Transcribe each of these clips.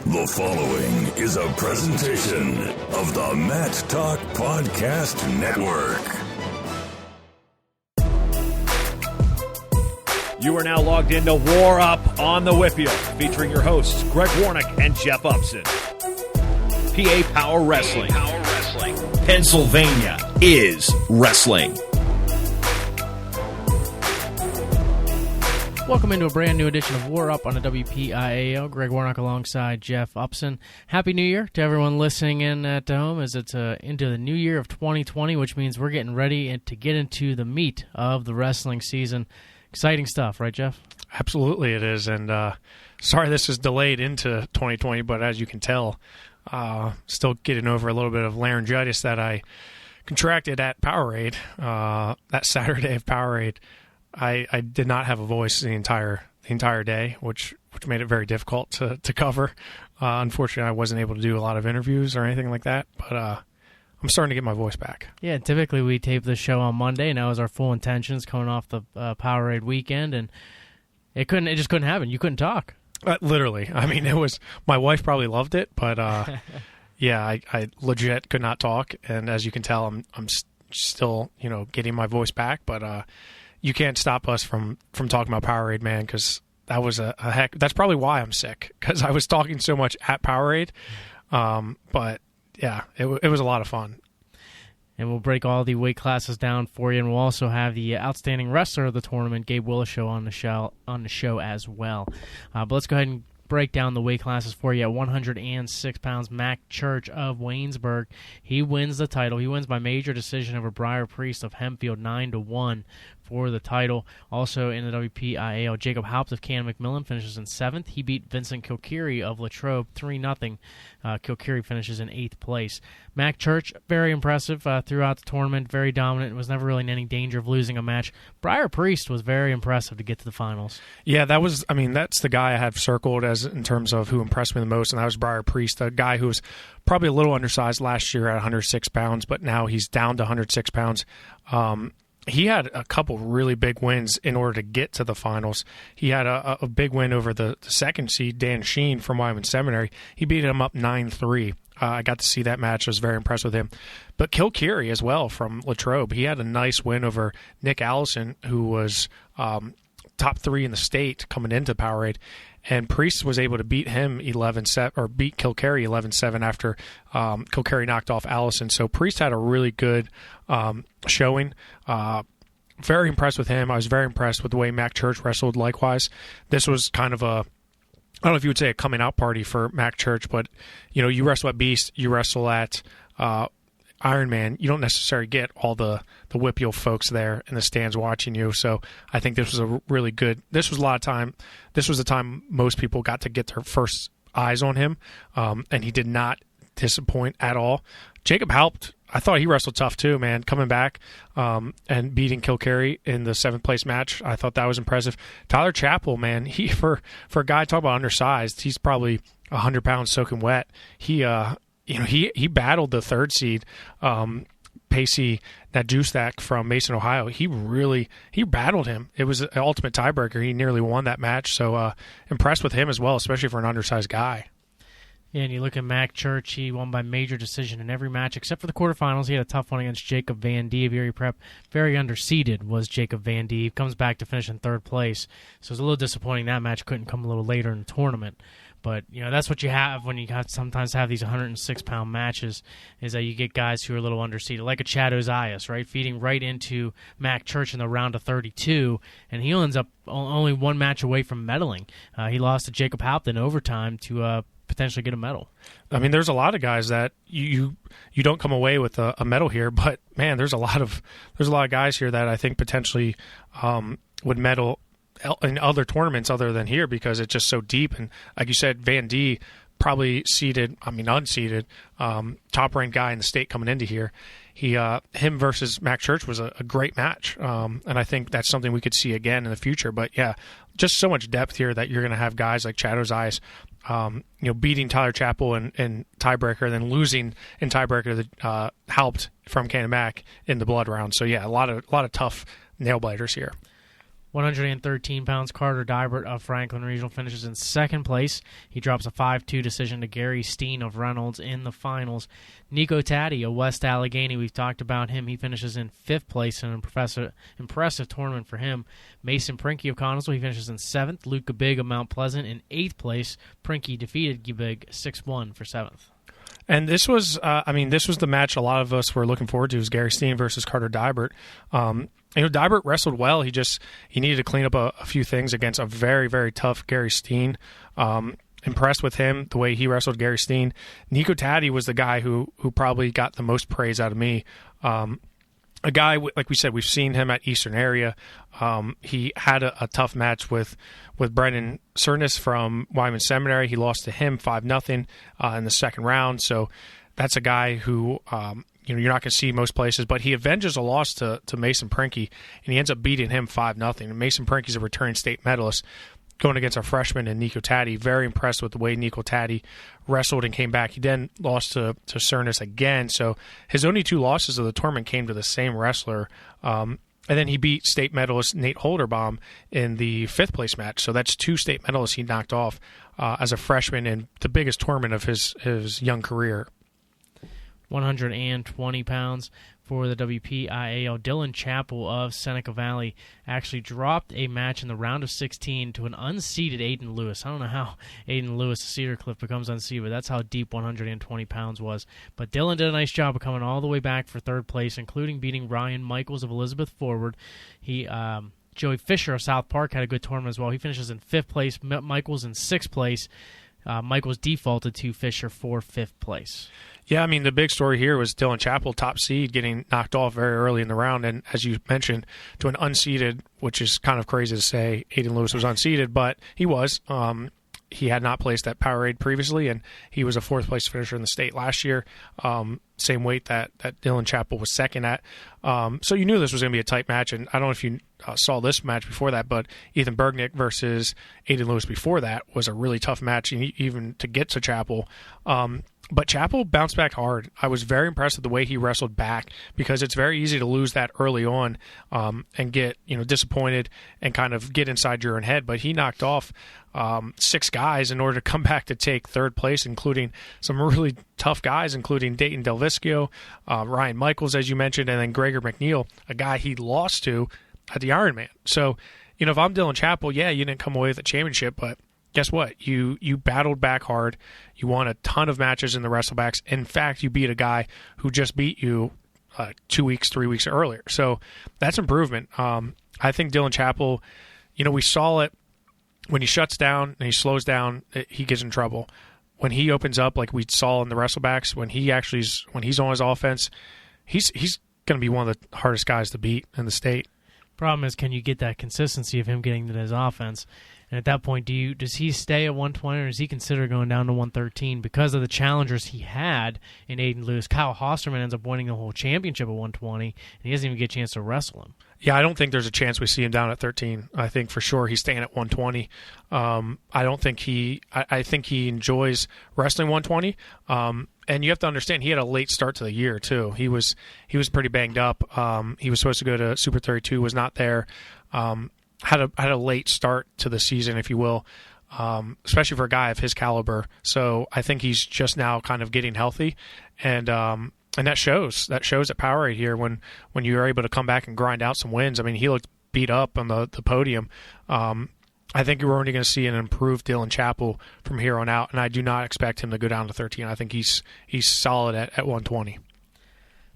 The following is a presentation of the Mat Talk Podcast Network. You are now logged into War Up on the Whippeal, featuring your hosts, Greg Warnock and Jeff Upson. PA Power Wrestling. Pennsylvania is wrestling. Welcome into a brand new edition of War Up on the WPIAL. Greg Warnock alongside Jeff Upson. Happy New Year to everyone listening in at home as it's into the new year of 2020, which means we're getting ready to get into the meat of the wrestling season. Exciting stuff, right, Jeff? Absolutely it is, and sorry this is delayed into 2020, but as you can tell, still getting over a little bit of laryngitis that I contracted at POWERade, that Saturday of POWERade. I did not have a voice the entire day, which made it very difficult to cover. Unfortunately, I wasn't able to do a lot of interviews or anything like that, but I'm starting to get my voice back. Yeah, typically we tape the show on Monday, and that was our full intentions coming off the POWERade weekend, and it just couldn't happen. You couldn't talk. Literally. I mean, it was, my wife probably loved it, but yeah, I legit could not talk, and as you can tell, I'm still, getting my voice back, but you can't stop us from talking about POWERade, man, because that was a heck. That's probably why I'm sick, because I was talking so much at POWERade. But yeah, it was a lot of fun. And we'll break all the weight classes down for you, and we'll also have the outstanding wrestler of the tournament, Gabe Willochell, on the show as well. But let's go ahead and break down the weight classes for you. At 106 pounds, Mac Church of Waynesburg. He wins the title. He wins by major decision over Briar Priest of Hempfield, 9-1 for the title. Also in the WPIAL, Jacob Haupt of Cannon McMillan finishes in 7th. He beat Vincent Kilkeary of Latrobe 3-0. Kilkeary finishes in 8th place. Mac Church, very impressive throughout the tournament, very dominant, was never really in any danger of losing a match. Briar Priest was very impressive to get to the finals. Yeah, that's the guy I have circled as in terms of who impressed me the most, and that was Briar Priest, a guy who was probably a little undersized last year at 106 pounds, but now he's down to 106 pounds. He had a couple really big wins in order to get to the finals. He had a big win over the second seed, Dan Sheen from Wyoming Seminary. He beat him up 9-3. I got to see that match. I was very impressed with him. But Kilkeary as well from Latrobe. He had a nice win over Nick Allison, who was top 3 in the state coming into POWERade. And Priest was able to beat him 11-7, or beat Kilkeary 11-7 after Kilkeary knocked off Allison. So Priest had a really good showing. Very impressed with him. I was very impressed with the way Mac Church wrestled likewise. This was kind of I don't know if you would say a coming out party for Mac Church, but you wrestle at Beast, you wrestle at Iron Man, you don't necessarily get all the Whippeal folks there in the stands watching you. So I think this was this was the time most people got to get their first eyes on him. And he did not disappoint at all. Jacob Haupt, I thought he wrestled tough too, man, coming back and beating Kilkeary in the 7th place match. I thought that was impressive. Tyler Chappell, man, he for a guy talk about undersized, he's probably 100 pounds soaking wet. He battled the 3rd seed, Pacey Najustak from Mason, Ohio. He battled him. It was an ultimate tiebreaker. He nearly won that match. So impressed with him as well, especially for an undersized guy. Yeah, and you look at Mac Church, he won by major decision in every match except for the quarterfinals. He had a tough one against Jacob Van D of Erie Prep. Very underseeded was Jacob Van D. He comes back to finish in 3rd place. So it was a little disappointing that match couldn't come a little later in the tournament. But, that's what you have when you sometimes have these 106-pound matches, is that you get guys who are a little underseeded, like a Chad Ozias, right, feeding right into Mac Church in the round of 32, and he ends up only one match away from medaling. He lost to Jacob Haupt in overtime to potentially get a medal. I mean, there's a lot of guys that you don't come away with a medal here, but man, there's a lot of guys here that I think potentially would medal in other tournaments other than here, because it's just so deep. And like you said, Van D probably unseeded, top-ranked guy in the state coming into here. Him versus Mac Church was a great match, and I think that's something we could see again in the future. But yeah, just so much depth here that you're going to have guys like Chad Ozias, beating Tyler Chappell in tiebreaker, then losing in tiebreaker to Haupt from Cannon Mac in the blood round. So yeah, a lot of tough nail biters here. 113 pounds, Carter Dybert of Franklin Regional finishes in second place. He drops a 5-2 decision to Gary Steen of Reynolds in the finals. Nico Taddy of West Allegheny, we've talked about him. He finishes in fifth place in an impressive tournament for him. Mason Prinky of Connellsville, he finishes in seventh. Luke Gabig of Mount Pleasant in eighth place. Prinky defeated Gabig 6-1 for seventh. And this was, this was the match a lot of us were looking forward to, was Gary Steen versus Carter Dybert. Dybert wrestled well. He needed to clean up a few things against a very, very tough Gary Steen. Impressed with him, the way he wrestled Gary Steen. Nico Taddy was the guy who probably got the most praise out of me. A guy, like we said, we've seen him at Eastern area. He had a tough match with Brendan Cernis from Wyman Seminary. He lost to him 5-0 in the second round. So that's a guy who you're not going to see most places, but he avenges a loss to Mason Prinky, and he ends up beating him 5-0. And Mason Prinky's a returning state medalist going against our freshman and Nico Taddy. Very impressed with the way Nico Taddy wrestled and came back. He then lost to Cernis again. So his only two losses of the tournament came to the same wrestler. And then he beat state medalist Nate Holderbaum in the fifth place match. So that's two state medalists he knocked off as a freshman in the biggest tournament of his young career. 120 pounds for the WPIAL. Dylan Chappell of Seneca Valley actually dropped a match in the round of 16 to an unseeded Aiden Lewis. I don't know how Aiden Lewis of Cedar Cliff becomes unseeded, but that's how deep 120 pounds was. But Dylan did a nice job of coming all the way back for third place, including beating Ryan Michaels of Elizabeth Forward. Joey Fisher of South Park had a good tournament as well. He finishes in fifth place. Michaels in sixth place. Michaels defaulted to Fisher for fifth place. Yeah, the big story here was Dylan Chappell, top seed, getting knocked off very early in the round. And as you mentioned, to an unseeded, which is kind of crazy to say Aiden Lewis was unseeded, but he was. He had not placed at POWERade previously, and he was a fourth-place finisher in the state last year, same weight that Dylan Chappell was second at. So you knew this was going to be a tight match, and I don't know if you saw this match before that, but Ethan Bergnick versus Aiden Lewis before that was a really tough match, even to get to Chappell. But Chappell bounced back hard. I was very impressed with the way he wrestled back, because it's very easy to lose that early on and get disappointed and kind of get inside your own head. But he knocked off 6 guys in order to come back to take third place, including some really tough guys, including Dayton Delviscio, Ryan Michaels, as you mentioned, and then Gregor McNeil, a guy he lost to at the Ironman. So, if I'm Dylan Chappell, yeah, you didn't come away with a championship, but guess what? You battled back hard. You won a ton of matches in the Wrestlebacks. In fact, you beat a guy who just beat you 3 weeks earlier. So that's improvement. I think Dylan Chappell, we saw it when he shuts down and he slows down, he gets in trouble. When he opens up, like we saw in the Wrestlebacks, when he's on his offense, he's going to be one of the hardest guys to beat in the state. Problem is, can you get that consistency of him getting to his offense? And at that point, does he stay at 120, or does he consider going down to 113 because of the challengers he had in Aiden Lewis? Kyle Hosterman ends up winning the whole championship at 120, and he doesn't even get a chance to wrestle him. Yeah, I don't think there's a chance we see him down at 13. I think for sure he's staying at 120. I don't think I think he enjoys wrestling 120. And you have to understand, he had a late start to the year too. He was pretty banged up. He was supposed to go to Super 32, was not there. Had a late start to the season, if you will, especially for a guy of his caliber. So I think he's just now kind of getting healthy, and that shows. That shows at POWERade here when you're able to come back and grind out some wins. He looked beat up on the podium. I think we're only going to see an improved Dylan Chappell from here on out, and I do not expect him to go down to 13. I think he's solid at 120.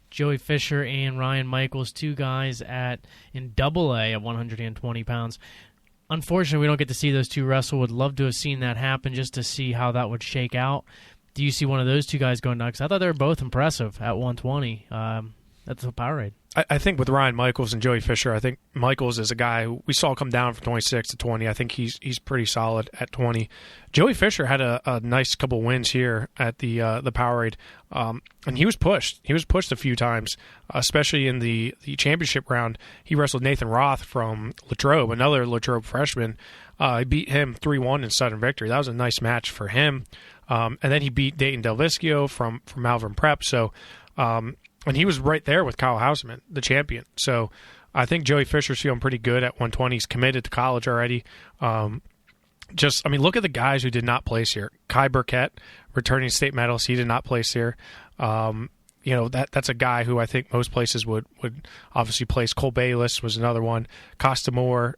Joey Fisher and Ryan Michaels, two guys in AA at 120 pounds. Unfortunately, we don't get to see those two wrestle. Would love to have seen that happen just to see how that would shake out. Do you see one of those two guys going down? Because I thought they were both impressive at 120. That's a POWERade. I think with Ryan Michaels and Joey Fisher, I think Michaels is a guy who we saw come down from 26 to 20. I think he's pretty solid at 20. Joey Fisher had a nice couple wins here at the POWERade, and he was pushed. He was pushed a few times, especially in the championship round. He wrestled Nathan Roth from Latrobe, another Latrobe freshman. He beat him 3-1 in sudden victory. That was a nice match for him. And then he beat Dayton Delviscio from Malvern Prep. So. And he was right there with Kyle Houseman, the champion. So I think Joey Fisher's feeling pretty good at 120. He's committed to college already. Look at the guys who did not place here. Kai Burkett, returning state medalist, he did not place here. That's a guy who I think most places would obviously place. Cole Bayless was another one. Costa Moore,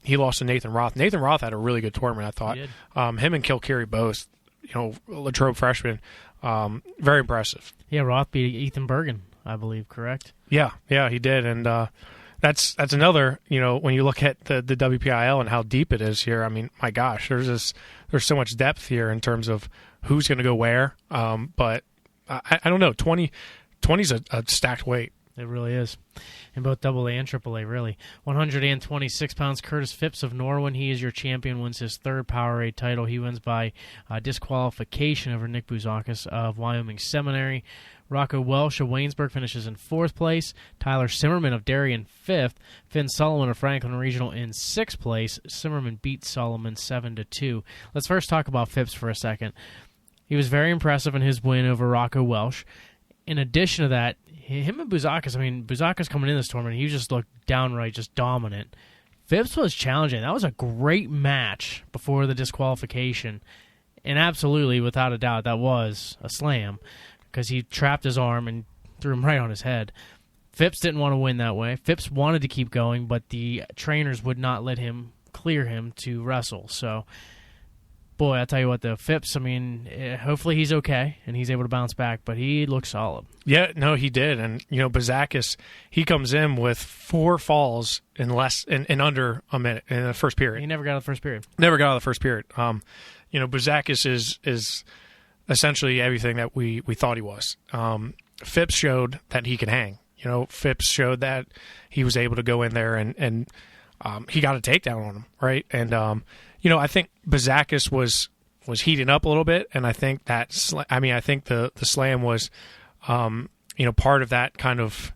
he lost to Nathan Roth. Nathan Roth had a really good tournament, I thought. Him and Kilcarry both, Latrobe freshman, very impressive. Yeah, Roth beat Ethan Bergen, I believe, correct? Yeah, he did, and that's another. When you look at the WPIL and how deep it is here, I mean, my gosh, there's so much depth here in terms of who's going to go where. But I don't know. 20's a stacked weight. It really is. In both AA and AAA, really. 126 pounds, Curtis Phipps of Norwin. He is your champion, wins his third POWERade title. He wins by disqualification over Nick Bouzakis of Wyoming Seminary. Rocco Welsh of Waynesburg finishes in 4th place. Tyler Simmerman of Darien 5th. Finn Solomon of Franklin Regional in 6th place. Simmerman beat Solomon 7-2. Let's first talk about Phipps for a second. He was very impressive in his win over Rocco Welsh. In addition to that, him and Bouzakis coming in this tournament, he just looked downright just dominant. Phipps was challenging. That was a great match before the disqualification. And absolutely, without a doubt, that was a slam because he trapped his arm and threw him right on his head. Phipps didn't want to win that way. Phipps wanted to keep going, but the trainers would not let him clear him to wrestle. So, boy, I'll tell you what, though, Phipps, hopefully he's okay and he's able to bounce back, but he looks solid. Yeah, no, he did. And, Bouzakis, he comes in with 4 falls in under a minute in the first period. He never got out of the first period. Bouzakis is essentially everything that we thought he was. Phipps showed that he can hang. Phipps showed that he was able to go in there and he got a takedown on him, right? And, I think Bouzakis was heating up a little bit, and I think that I think the slam was, part of that kind of.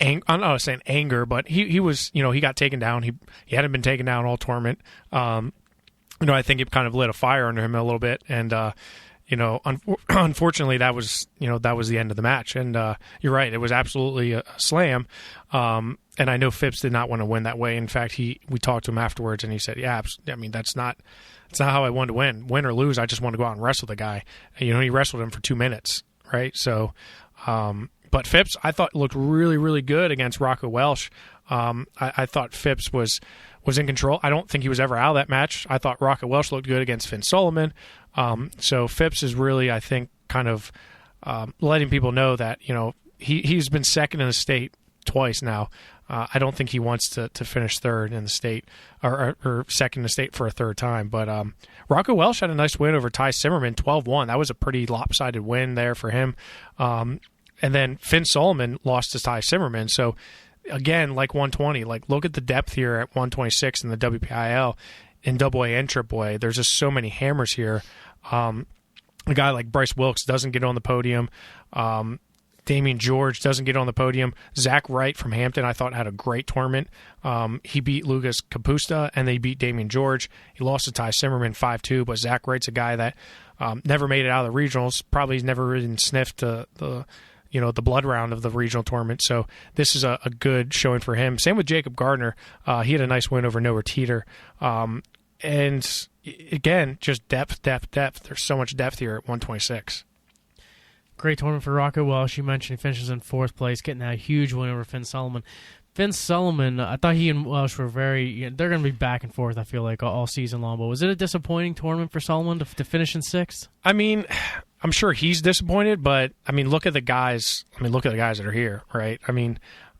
I'm not saying anger, but he was, he got taken down. He hadn't been taken down all tournament. I think it kind of lit a fire under him a little bit, and unfortunately, that was the end of the match. And you're right, it was absolutely a slam. And I know Phipps did not want to win that way. In fact, we talked to him afterwards, and he said, "Yeah, that's not how I wanted to win or lose. I just want to go out and wrestle the guy." And, he wrestled him for 2 minutes, right? So, but Phipps, I thought looked really, really good against Rocco Welsh. I thought Phipps was in control. I don't think he was ever out of that match. I thought Rocco Welsh looked good against Finn Solomon. So Phipps is really, I think, kind of letting people know that, he's been second in the state twice now. I don't think he wants to finish third in the state or second in the state for a third time. But Rocco Welsh had a nice win over Ty Simmerman, 12-1. That was a pretty lopsided win there for him. And then Finn Solomon lost to Ty Simmerman. So, again, like 120, look at the depth here at 126 in the WPIL. In AA and AAA, there's just so many hammers here. A guy like Bryce Wilkes doesn't get on the podium. Damian George doesn't get on the podium. Zach Wright from Hampton, I thought, had a great tournament. He beat Lucas Capusta, and they beat Damian George. He lost to Ty Simmerman 5-2, but Zach Wright's a guy that never made it out of the regionals. Probably never even sniffed the blood round of the regional tournament. So this is a good showing for him. Same with Jacob Gardner. He had a nice win over Noah Teeter. And again, just depth. There's so much depth here at 126. Great tournament for Rocco Welsh. You mentioned he finishes in 4th place, getting that huge win over Finn Solomon. Finn Solomon, I thought he and Welsh were they're going to be back and forth, I feel like, all season long. But was it a disappointing tournament for Solomon to finish in 6th? I'm sure he's disappointed, but, look at the guys. Look at the guys that are here, right?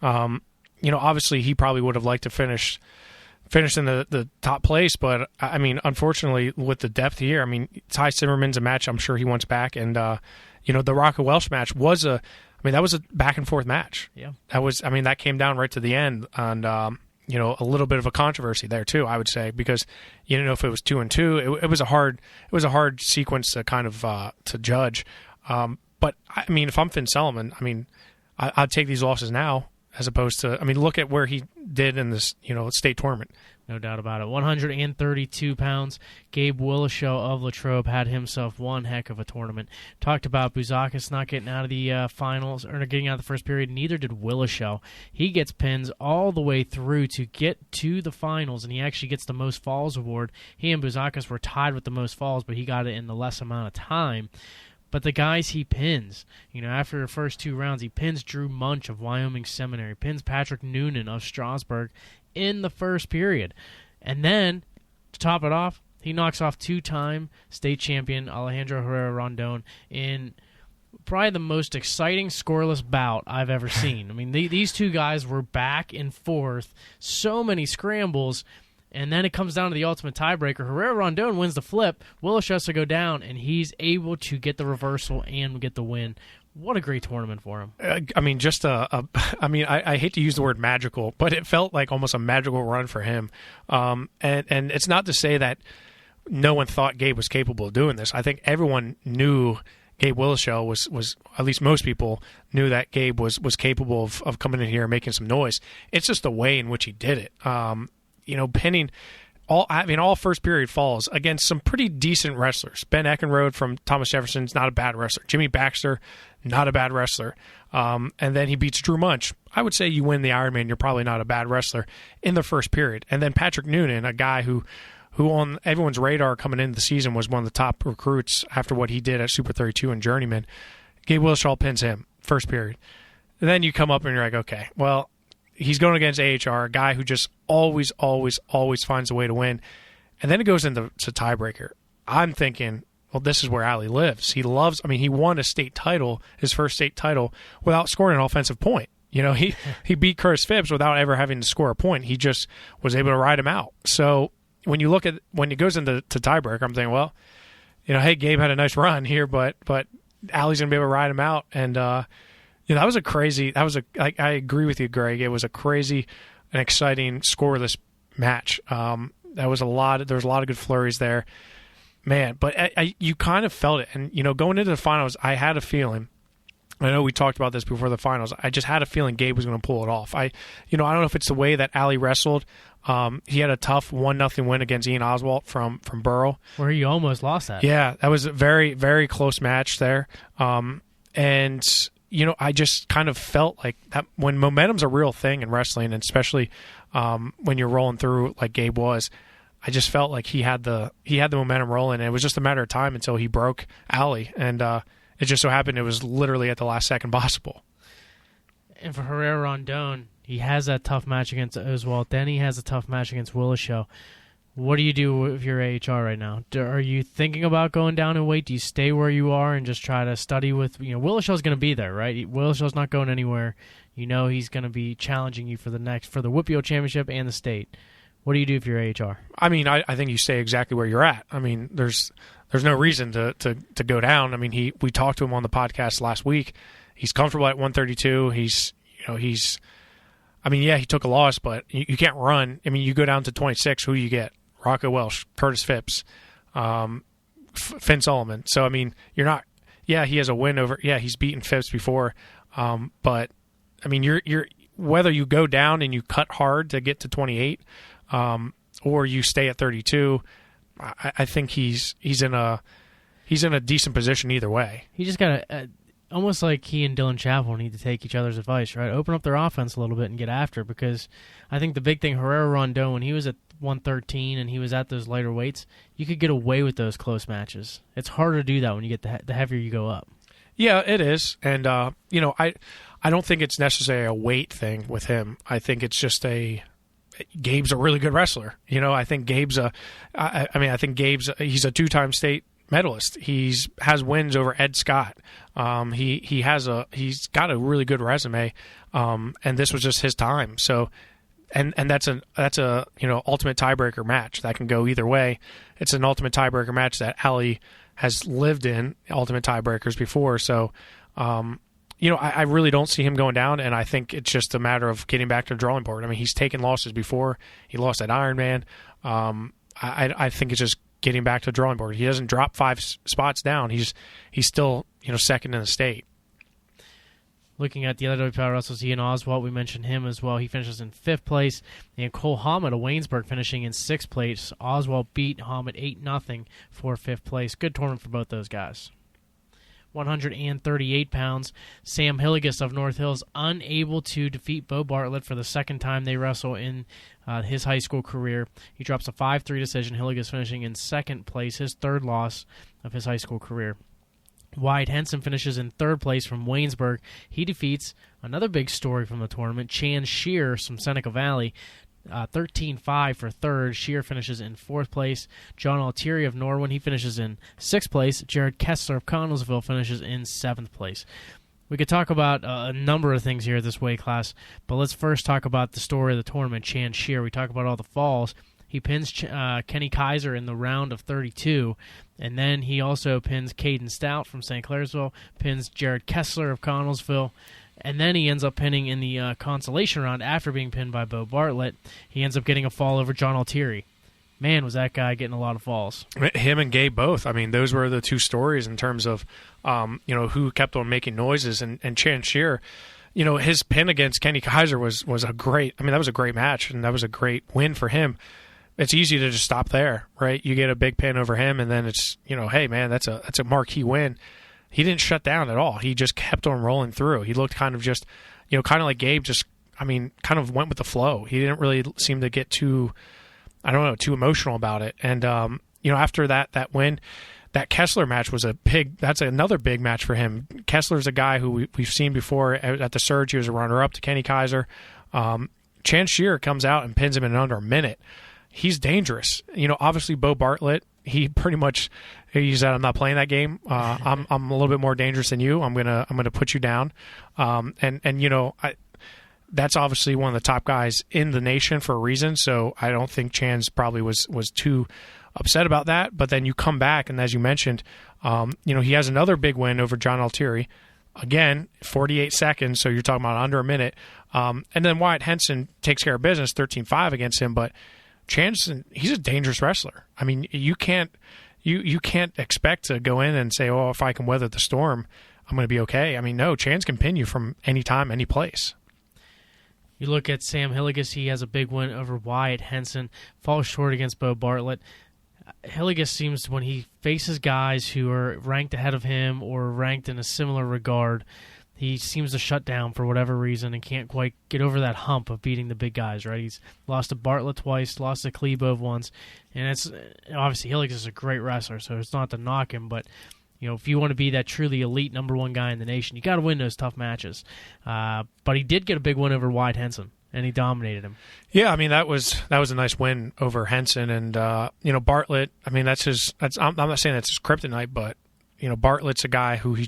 Obviously he probably would have liked to finish in the top place, but, unfortunately, with the depth here, Ty Simmerman's a match I'm sure he wants back, and, the Rocco Welsh match was that was a back-and-forth match. Yeah. That came down right to the end, and, a little bit of a controversy there, too, I would say, because you didn't know if it was 2-2. It was a hard sequence to kind of to judge. But, if I'm Finn Solomon, I'd take these losses now as opposed to, look at where he did in this, state tournament. No doubt about it. 132 pounds. Gabe Willochell of Latrobe had himself one heck of a tournament. Talked about Bouzakis not getting out of the finals, or not getting out of the first period. Neither did Willochell. He gets pins all the way through to get to the finals, and he actually gets the most falls award. He and Bouzakis were tied with the most falls, but he got it in the less amount of time. But the guys he pins, after the first 2 rounds, he pins Drew Munch of Wyoming Seminary, pins Patrick Noonan of Strasburg in the first period. And then, to top it off, he knocks off 2-time state champion Alejandro Herrera Rondon in probably the most exciting scoreless bout I've ever seen. I mean, these two guys were back and forth, so many scrambles, and then it comes down to the ultimate tiebreaker. Herrera Rondon wins the flip. Willis has to go down, and he's able to get the reversal and get the win. What a great tournament for him. I hate to use the word magical, but it felt like almost a magical run for him. And it's not to say that no one thought Gabe was capable of doing this. I think everyone knew Gabe Willochell was at least most people knew that Gabe was capable of coming in here and making some noise. It's just the way in which he did it. Pinning all first period falls against some pretty decent wrestlers. Ben Eckenrode from Thomas Jefferson's not a bad wrestler. Jimmy Baxter, not a bad wrestler. And then he beats Drew Munch. I would say you win the Ironman, you're probably not a bad wrestler in the first period. And then Patrick Noonan, a guy who on everyone's radar coming into the season was one of the top recruits after what he did at Super 32 and Journeyman. Gabe Willochell pins him first period. And then you come up and you're like, okay, well, he's going against AHR, a guy who just always finds a way to win. And then it goes into tiebreaker. I'm thinking, well, this is where Ali lives. He won a state title, his first state title, without scoring an offensive point. He beat Curtis Phipps without ever having to score a point. He just was able to ride him out. So when it goes into tiebreaker, I'm thinking, well, hey, Gabe had a nice run here, but Ali's going to be able to ride him out. And, I agree with you, Greg. It was a crazy and exciting scoreless match. There was a lot of good flurries there, man. But you kind of felt it, and going into the finals, I had a feeling. I know we talked about this before the finals. I just had a feeling Gabe was going to pull it off. I don't know if it's the way that Ali wrestled. He had a tough 1-0 win against Ian Oswalt from Burrow, where he almost lost that. Yeah, that was a very, very close match there. And I just kind of felt like that when momentum's a real thing in wrestling, and especially when you're rolling through like Gabe was, I just felt like he had the momentum rolling, and it was just a matter of time until he broke Ali, and it just so happened it was literally at the last second possible. And for Herrera Rondon, he has that tough match against Oswald. Then he has a tough match against Willochell. What do you do with your AHR right now? Are you thinking about going down in weight? Do you stay where you are and just try to study with, Willochell's going to be there, right? Willochell's not going anywhere. He's going to be challenging you for the WPO Championship and the state. What do you do for your AHR? I think you stay exactly where you're at. There's no reason to go down. We talked to him on the podcast last week. He's comfortable at 132. He took a loss, but you can't run. You go down to 26, who you get? Rocco Welsh, Curtis Phipps, Finn Solomon. So, you're not – yeah, he has a win over – yeah, he's beaten Phipps before. But, you're whether you go down and you cut hard to get to 28 or you stay at 32, I think he's in a decent position either way. He just got to almost like he and Dylan Chappell need to take each other's advice, right? Open up their offense a little bit and get after, because I think the big thing, Herrera Rondon, when he was at 113 and he was at those lighter weights, you could get away with those close matches. It's harder to do that when you get the heavier you go up. Yeah, it is. And, I don't think it's necessarily a weight thing with him. I think it's just Gabe's a really good wrestler. I think Gabe's he's a 2-time state medalist. He's has wins over Ed Scott. He's got a really good resume. And this was just his time. So, and that's a ultimate tiebreaker match that can go either way. It's an ultimate tiebreaker match that Ali has lived in ultimate tiebreakers before. So, I really don't see him going down, and I think it's just a matter of getting back to the drawing board. He's taken losses before. He lost at Ironman. I think it's just getting back to the drawing board. He doesn't drop 5 spots down. He's still second in the state. Looking at the other WPI wrestlers, Ian Oswald, we mentioned him as well. He finishes in 5th place. And Cole Hamid of Waynesburg finishing in 6th place. Oswald beat Hamid 8-0 for 5th place. Good tournament for both those guys. 138 pounds. Sam Hilligus of North Hills unable to defeat Bo Bartlett for the second time they wrestle in his high school career. He drops a 5-3 decision. Hilligus finishing in 2nd place, his 3rd loss of his high school career. Wyatt Henson finishes in 3rd place from Waynesburg. He defeats another big story from the tournament, Chan Shear from Seneca Valley. 13-5 for 3rd. Shear finishes in 4th place. John Altieri of Norwin, he finishes in 6th place. Jared Kessler of Connellsville finishes in 7th place. We could talk about a number of things here at this weight class, but let's first talk about the story of the tournament, Chan Shear. We talk about all the falls. He pins Kenny Kaiser in the round of 32, and then he also pins Caden Stout from St. Clairsville, pins Jared Kessler of Connellsville, and then he ends up pinning in the consolation round after being pinned by Bo Bartlett. He ends up getting a fall over John Altieri. Man, was that guy getting a lot of falls. Him and Gabe both. I mean, those were the two stories in terms of who kept on making noises. And Chan Shear, his pin against Kenny Kaiser was a great, that was a great match, and that was a great win for him. It's easy to just stop there, right? You get a big pin over him, and then it's, hey, man, that's a marquee win. He didn't shut down at all. He just kept on rolling through. He looked kind of just, kind of like Gabe, kind of went with the flow. He didn't really seem to get too emotional about it. And, after that win, that Kessler match was that's another big match for him. Kessler's a guy who we've seen before at the Surge. He was a runner-up to Kenny Kaiser. Chan Shear comes out and pins him in under a minute. He's dangerous. Obviously Bo Bartlett, he said, I'm not playing that game. I'm a little bit more dangerous than you. I'm gonna put you down. That's obviously one of the top guys in the nation for a reason. So I don't think Chan's probably was too upset about that. But then you come back, and as you mentioned, he has another big win over John Altieri. Again, 48 seconds, so you're talking about under a minute. And then Wyatt Henson takes care of business, 13-5 against him. But Chan's, he's a dangerous wrestler. I mean, you can't expect to go in and say, oh, if I can weather the storm, I'm going to be okay. I mean, no, Chan's can pin you from any time, any place. You look at Sam Hilligus, he has a big win over Wyatt Henson, falls short against Bo Bartlett. Hilligus seems, when he faces guys who are ranked ahead of him or ranked in a similar regard, he seems to shut down for whatever reason and can't quite get over that hump of beating the big guys, right? He's lost to Bartlett twice, lost to Klebov once, and it's obviously Hilligus is a great wrestler, so it's not to knock him, but if you want to be that truly elite number one guy in the nation, you got to win those tough matches. But he did get a big win over Wyatt Henson, and he dominated him. Yeah, that was a nice win over Henson, and Bartlett. I'm not saying that's his kryptonite, but Bartlett's a guy who he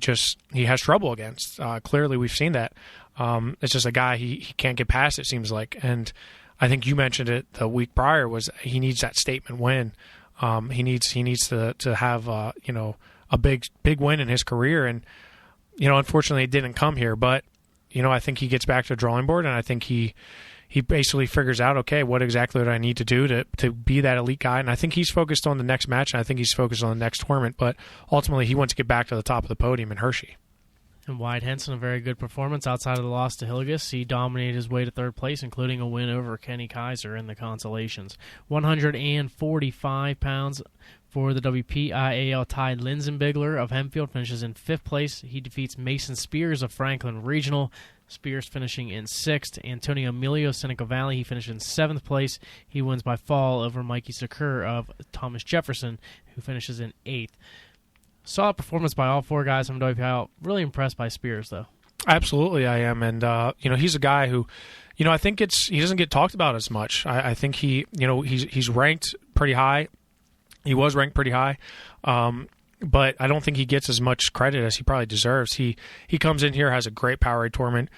has trouble against. Clearly, we've seen that. It's just a guy he can't get past, it seems like. And I think you mentioned it the week prior, was he needs that statement win. He needs to have a big win in his career, and unfortunately it didn't come here. But I think he gets back to the drawing board, and I think he basically figures out, okay, what exactly do I need to do to be that elite guy? And I think he's focused on the next match, and I think he's focused on the next tournament. But ultimately, he wants to get back to the top of the podium in Hershey. And Wyatt Henson, a very good performance outside of the loss to Hilligus. He dominated his way to 3rd place, including a win over Kenny Kaiser in the consolations. 145 pounds for the WPIAL Ty Linzenbigler of Hempfield finishes in 5th place. He defeats Mason Spears of Franklin Regional. Spears finishing in 6th. Antonio Emilio, Seneca Valley, he finished in 7th place. He wins by fall over Mikey Sakur of Thomas Jefferson, who finishes in 8th. Solid performance by all 4 guys from WPIAL. Really impressed by Spears, though. Absolutely, I am. And, he's a guy who, I think he doesn't get talked about as much. I think he's ranked pretty high. He was ranked pretty high. But I don't think he gets as much credit as he probably deserves. He comes in here, has a great POWERade tournament.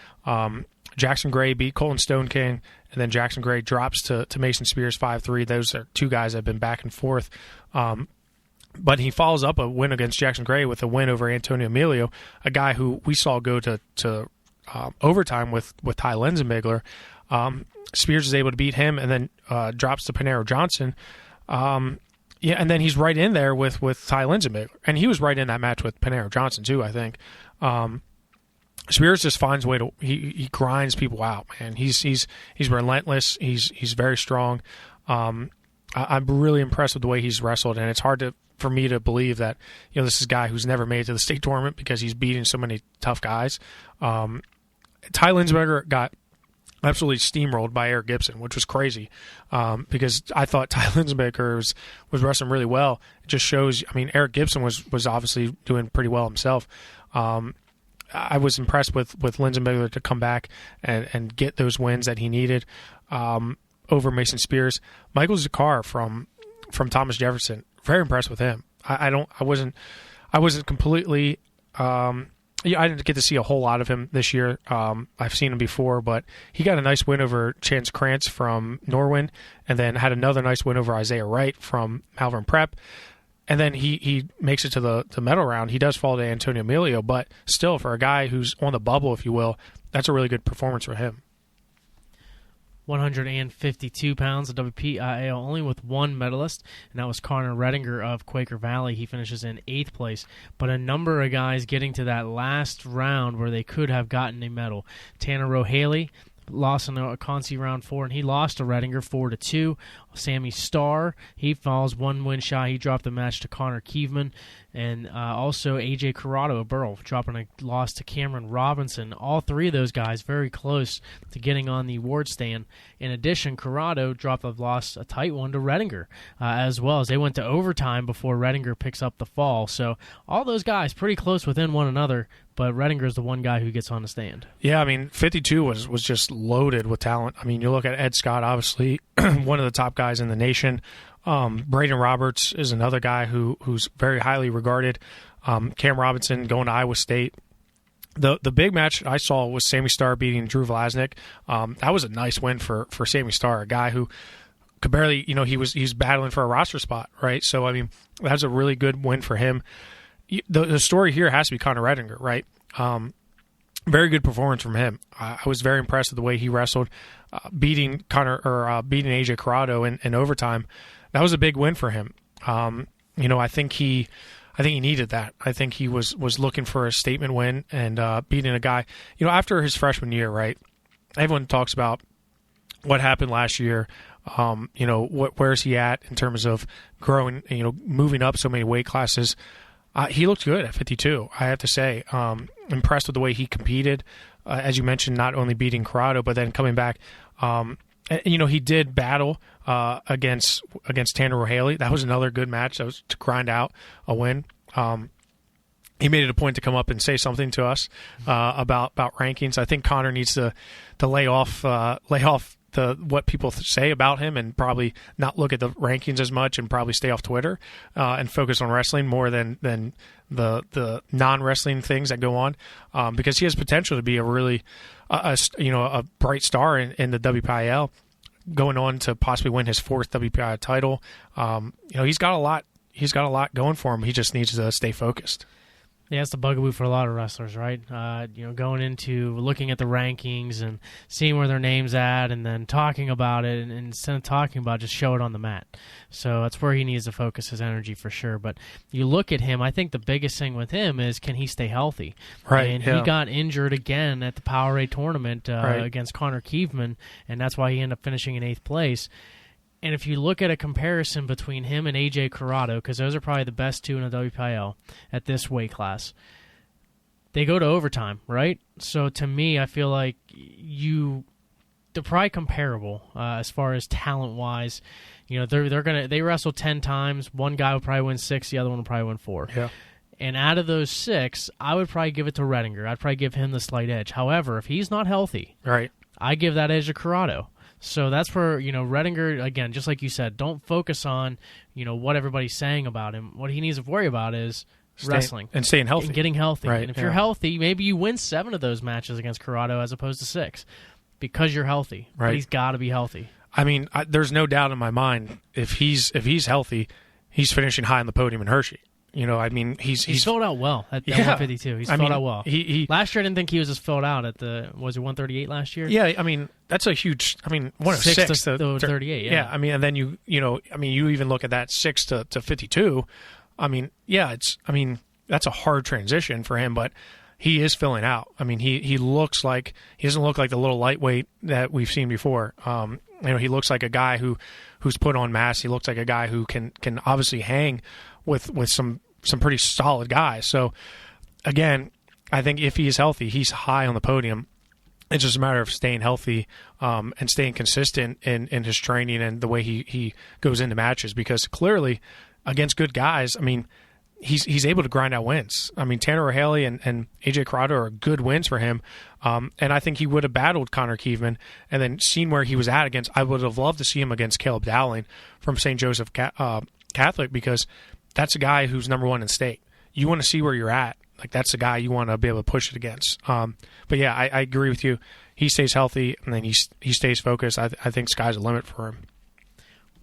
Jackson Gray beat Colton Stone King, and then Jackson Gray drops to Mason Spears 5-3. Those are 2 guys that have been back and forth. But he follows up a win against Jackson Gray with a win over Antonio Emilio, a guy who we saw go to overtime with Ty Linzenbigler. Spears is able to beat him, and then drops to Panero Johnson. And then he's right in there with Ty Linzenbigler. And he was right in that match with Panero Johnson, too, I think. Spears just finds a way to he grinds people out, man. He's relentless. He's very strong. I'm really impressed with the way he's wrestled, and it's hard for me to believe that this is a guy who's never made it to the state tournament because he's beating so many tough guys. Ty Linsberger got absolutely steamrolled by Eric Gibson, which was crazy because I thought Ty Linsberger was wrestling really well. It just shows. I mean, Eric Gibson was obviously doing pretty well himself. I was impressed with Linsberger to come back and get those wins that he needed over Mason Spears. Michael Zakar from Thomas Jefferson, very impressed with him. I wasn't completely. I didn't get to see a whole lot of him this year. I've seen him before, but he got a nice win over Chance Krantz from Norwin, and then had another nice win over Isaiah Wright from Malvern Prep. And then he makes it to the medal round. He does fall to Antonio Emilio, but still, for a guy who's on the bubble, if you will, that's a really good performance for him. 152 pounds of WPIAL, only with one medalist, and that was Connor Redinger of Quaker Valley. He finishes in 8th place, but a number of guys getting to that last round where they could have gotten a medal. Tanner Rohaley lost in the Concy round 4, and he lost to Redinger 4-2. Sammy Starr, he falls one win shy. He dropped the match to Connor Kievman. And also AJ Corrado of Burrell dropping a loss to Cameron Robinson. All three of those guys very close to getting on the award stand. In addition, Corrado dropped a tight one to Redinger as well, as they went to overtime before Redinger picks up the fall. So all those guys pretty close within one another, but Redinger is the one guy who gets on the stand. Yeah, I mean, 52 was just loaded with talent. I mean, you look at Ed Scott, obviously one of the top guys in the nation. Braden Roberts is another guy who's very highly regarded. Cam Robinson going to Iowa State. The big match I saw was Sammy Starr beating Drew Vlasnik. That was a nice win for Sammy Starr, a guy who could barely, he's battling for a roster spot, right? So, I mean, that's a really good win for him. The story here has to be Connor Redinger, right? Very good performance from him. I was very impressed with the way he wrestled, beating AJ Corrado in overtime. That was a big win for him. I think he needed that. I think he was looking for a statement win and beating a guy. After his freshman year, right? Everyone talks about what happened last year. Where's he at in terms of growing? Moving up so many weight classes. He looked good at 52. I have to say, impressed with the way he competed. As you mentioned, not only beating Corrado, but then coming back. He did battle against Tanner Rohaley. That was another good match. That was to grind out a win. He made it a point to come up and say something to us about rankings. I think Connor needs to lay off what people say about him and probably not look at the rankings as much and probably stay off Twitter and focus on wrestling more than the non-wrestling things that go on because he has potential to be a really a bright star in the WPIL, going on to possibly win his 4th WPIL title. He's got a lot going for him. He just needs to stay focused. Yeah, it's the bugaboo for a lot of wrestlers, right? Going into looking at the rankings and seeing where their name's at and then talking about it, and instead of talking about it, just show it on the mat. So that's where he needs to focus his energy for sure. But you look at him, I think the biggest thing with him is, can he stay healthy? Right. And he got injured again at the POWERade tournament against Connor Kievman, and that's why he ended up finishing in 8th place. And if you look at a comparison between him and AJ Corrado, because those are probably the best two in the WPIL at this weight class, they go to overtime, right? So to me, I feel like they're probably comparable as far as talent wise. They wrestle 10 times. One guy will probably win 6, the other one will probably win 4. Yeah. And out of those 6, I would probably give it to Redinger. I'd probably give him the slight edge. However, if he's not healthy, right, I give that edge to Corrado. So that's where, Redinger, again, just like you said, don't focus on, what everybody's saying about him. What he needs to worry about is wrestling. And staying healthy. And getting healthy. Right, and if you're healthy, maybe you win 7 of those matches against Corrado as opposed to 6 because you're healthy. Right. But he's got to be healthy. I mean, there's no doubt in my mind, if he's healthy, he's finishing high on the podium in Hershey. He's filled out well at 152. He's filled out well. Last year, I didn't think he was as filled out at was it 138 last year? Yeah, I mean, that's a huge, 1 of 6 to 38, yeah. Yeah, I mean, and then you even look at that 6 to 52. I mean, yeah, that's a hard transition for him, but he is filling out. I mean, he looks like he doesn't look like the little lightweight that we've seen before. He looks like a guy who's put on mass. He looks like a guy who can obviously hang with some pretty solid guys. So again, I think if he is healthy, he's high on the podium. It's just a matter of staying healthy and staying consistent in his training and the way he goes into matches, because clearly against good guys, I mean, he's able to grind out wins. I mean, Tanner O'Haley and AJ Corrado are good wins for him. And I think he would have battled Connor Keeveman and then seen where he was at against. I would have loved to see him against Caleb Dowling from St. Joseph Catholic, because that's a guy who's number one in state. You want to see where you're at. Like, that's the guy you want to be able to push it against. But yeah, I agree with you. He stays healthy and then he stays focused. I think sky's the limit for him.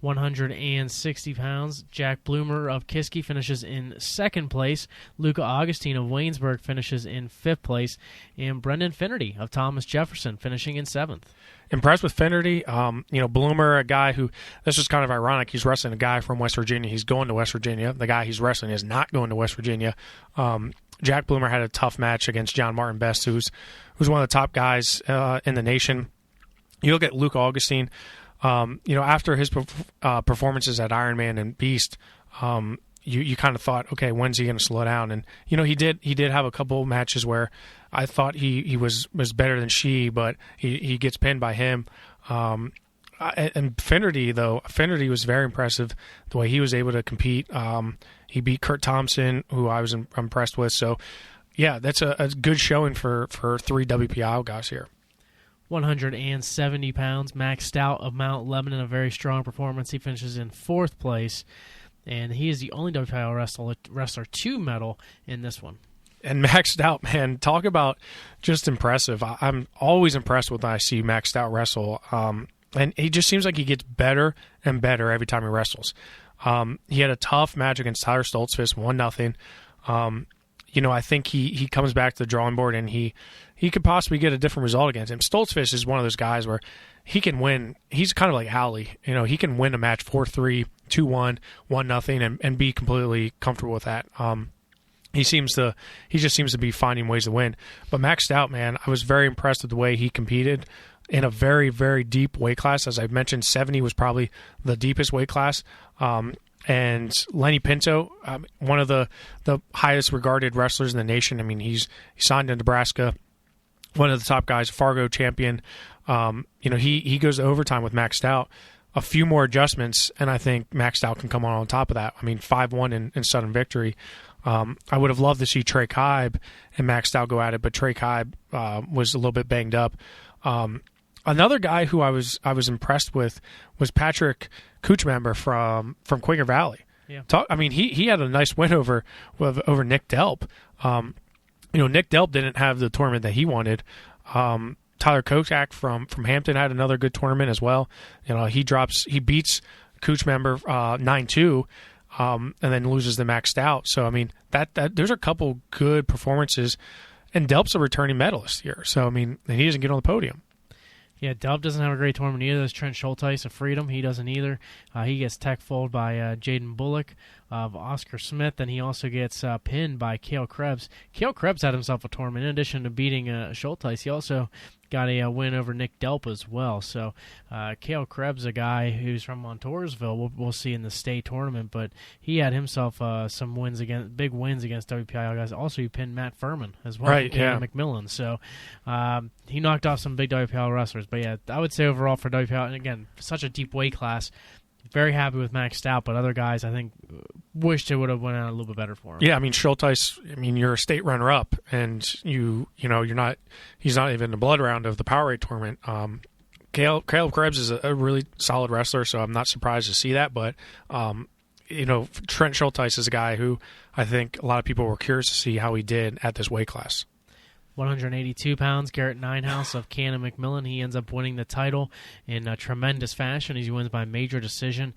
160 pounds. Jack Bloomer of Kiski finishes in second place. Luca Augustine of Waynesburg finishes in fifth place. And Brendan Finnerty of Thomas Jefferson finishing in seventh. Impressed with Finnerty. Bloomer, a guy who, this is kind of ironic, he's wrestling a guy from West Virginia. He's going to West Virginia. The guy he's wrestling is not going to West Virginia. Jack Bloomer had a tough match against John Martin Best, who's one of the top guys in the nation. You look at Luke Augustine, after his performances at Ironman and Beast, you kind of thought, okay, when's he going to slow down? And he did have a couple matches where I thought he was better than Shi, but he gets pinned by him. And Finnerty was very impressive the way he was able to compete. He beat Kurt Thompson, who I was impressed with. So, yeah, that's a good showing for three WPI guys here. 170 pounds. Max Stout of Mount Lebanon, a very strong performance. He finishes in fourth place, and he is the only WPI wrestler to medal in this one. And Max Stout, man, talk about just impressive. I'm always impressed when I see Max Stout wrestle. And he just seems like he gets better and better every time he wrestles. He had a tough match against Tyler Stoltzfus, 1-0. I think he comes back to the drawing board and he could possibly get a different result against him. Stoltzfus is one of those guys where he can win. He's kind of like Howley. He can win a match 4-3, 2-1, 1-0, and be completely comfortable with that. He just seems to be finding ways to win. But Max Stout, man, I was very impressed with the way he competed in a very, very deep weight class. As I mentioned, 70 was probably the deepest weight class. And Lenny Pinto, one of the highest regarded wrestlers in the nation. I mean, he signed in Nebraska, one of the top guys, Fargo champion. He goes to overtime with Max Stout. A few more adjustments, and I think Max Stout can come on top of that. I mean, 5-1 in sudden victory. I would have loved to see Trey Kibe and Max Stout go at it, but Trey Kibe was a little bit banged up. Another guy who I was impressed with was Patrick Kuchmember from Quaker Valley. Yeah. He had a nice win over Nick Delp. Nick Delp didn't have the tournament that he wanted. Tyler Kochak from Hampton had another good tournament as well. He beats Kuchmember 9-2. And then loses the Max Stout. So I mean that there's a couple good performances, and Delp's a returning medalist here. So I mean, and he doesn't get on the podium. Yeah, Delp doesn't have a great tournament either. There's Trent Schulteis of Freedom. He doesn't either. He gets tech-folded by Jaden Bullock of Oscar Smith, and he also gets pinned by Cale Krebs. Cale Krebs had himself a tournament. In addition to beating Schulteis, he also got a win over Nick Delp as well. So Cale Krebs, a guy who's from Montoursville, we'll see in the state tournament, but he had himself some big wins against WPIL guys. Also, he pinned Matt Furman as well, right? Yeah, McMillan. So he knocked off some big WPIL wrestlers. But yeah, I would say overall for WPIL, and again, such a deep weight class. Very happy with Max Stout, but other guys I think wished it would have went out a little bit better for him. Yeah, I mean Schulteis. I mean you're a state runner-up, and you're not. He's not even in the blood round of the POWERade tournament. Caleb Krebs is a really solid wrestler, so I'm not surprised to see that. But Trent Schulteis is a guy who I think a lot of people were curious to see how he did at this weight class. 182 pounds, Garrett Ninehouse of Cannon McMillan. He ends up winning the title in a tremendous fashion. He wins by major decision.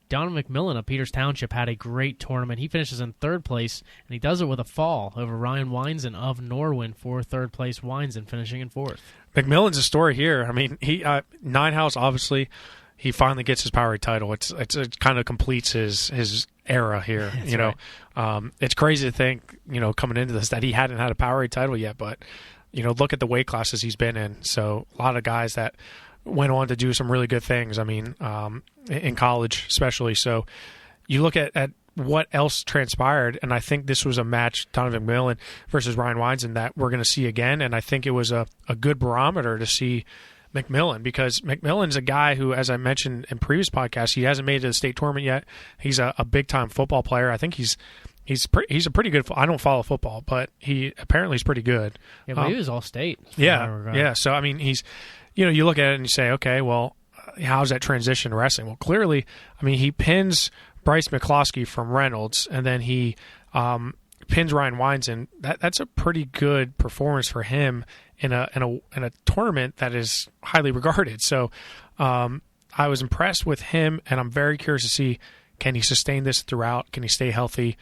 Donald McMillan of Peters Township had a great tournament. He finishes in third place, and he does it with a fall over Ryan Weinzen of Norwin for third place. Weinzen finishing in fourth. McMillan's a story here. I mean, Ninehouse obviously he finally gets his POWERade title. It kind of completes his era here. Right. It's crazy to think, coming into this that he hadn't had a POWERade title yet, but look at the weight classes he's been in. So a lot of guys that went on to do some really good things. I mean, in college especially. So you look at what else transpired, and I think this was a match, Donovan McMillan versus Ryan Weinzen, that we're going to see again. And I think it was a good barometer to see McMillan, because McMillan's a guy who, as I mentioned in previous podcasts, he hasn't made it to the state tournament yet. He's a big-time football player. I think he's a pretty good. I don't follow football, but he apparently is pretty good. Yeah, but he was all state. Yeah. So I mean, he's, you look at it and you say, okay, well, how's that transition to wrestling? Well, clearly, I mean, he pins Bryce McCloskey from Reynolds, and then he pins Ryan Weinzen. That's a pretty good performance for him in a tournament that is highly regarded. So I was impressed with him, and I'm very curious to see, can he sustain this throughout? Can he stay healthy?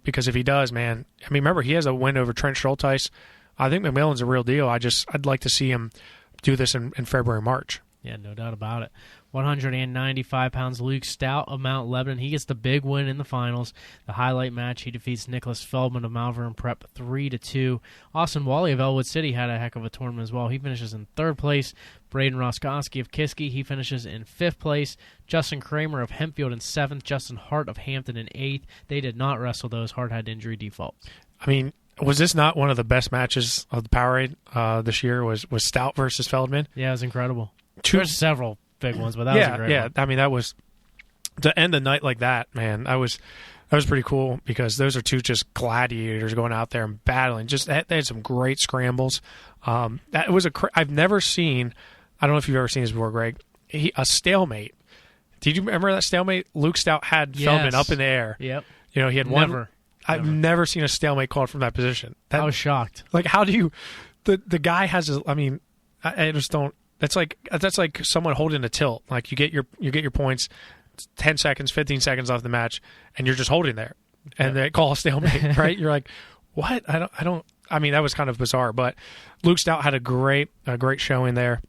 Because if he does, man, I mean, remember, he has a win over Trent Schulteis. I think McMillan's a real deal. I'd like to see him do this in February, March. Yeah, no doubt about it. 195 pounds, Luke Stout of Mount Lebanon. He gets the big win in the finals. The highlight match, he defeats Nicholas Feldman of Malvern Prep 3-2. Austin Wally of Elwood City had a heck of a tournament as well. He finishes in third place. Braden Roskoski of Kiski, he finishes in fifth place. Justin Kramer of Hempfield in seventh. Justin Hart of Hampton in eighth. They did not wrestle those. Hart had injury default. I mean, was this not one of the best matches of the POWERade this year? Was Stout versus Feldman? Yeah, it was incredible. There's several big ones, but that was a great one. I mean, that was, to end the night like that, man, that was pretty cool, because those are two just gladiators going out there and battling. Just they had some great scrambles. That was I've never seen, I don't know if you've ever seen this before, Greg, a stalemate. Did you remember that stalemate? Luke Stout had Feldman up in the air. Yep. He had one. I've never seen a stalemate called from that position. I was shocked. Like, how do you, the guy has I mean, I just don't. That's like someone holding a tilt. Like, you get your points, 10 seconds, 15 seconds off the match, and you're just holding there, and they call a stalemate, right? You're like, what? I don't. I mean, that was kind of bizarre. But Luke Stout had a great showing there.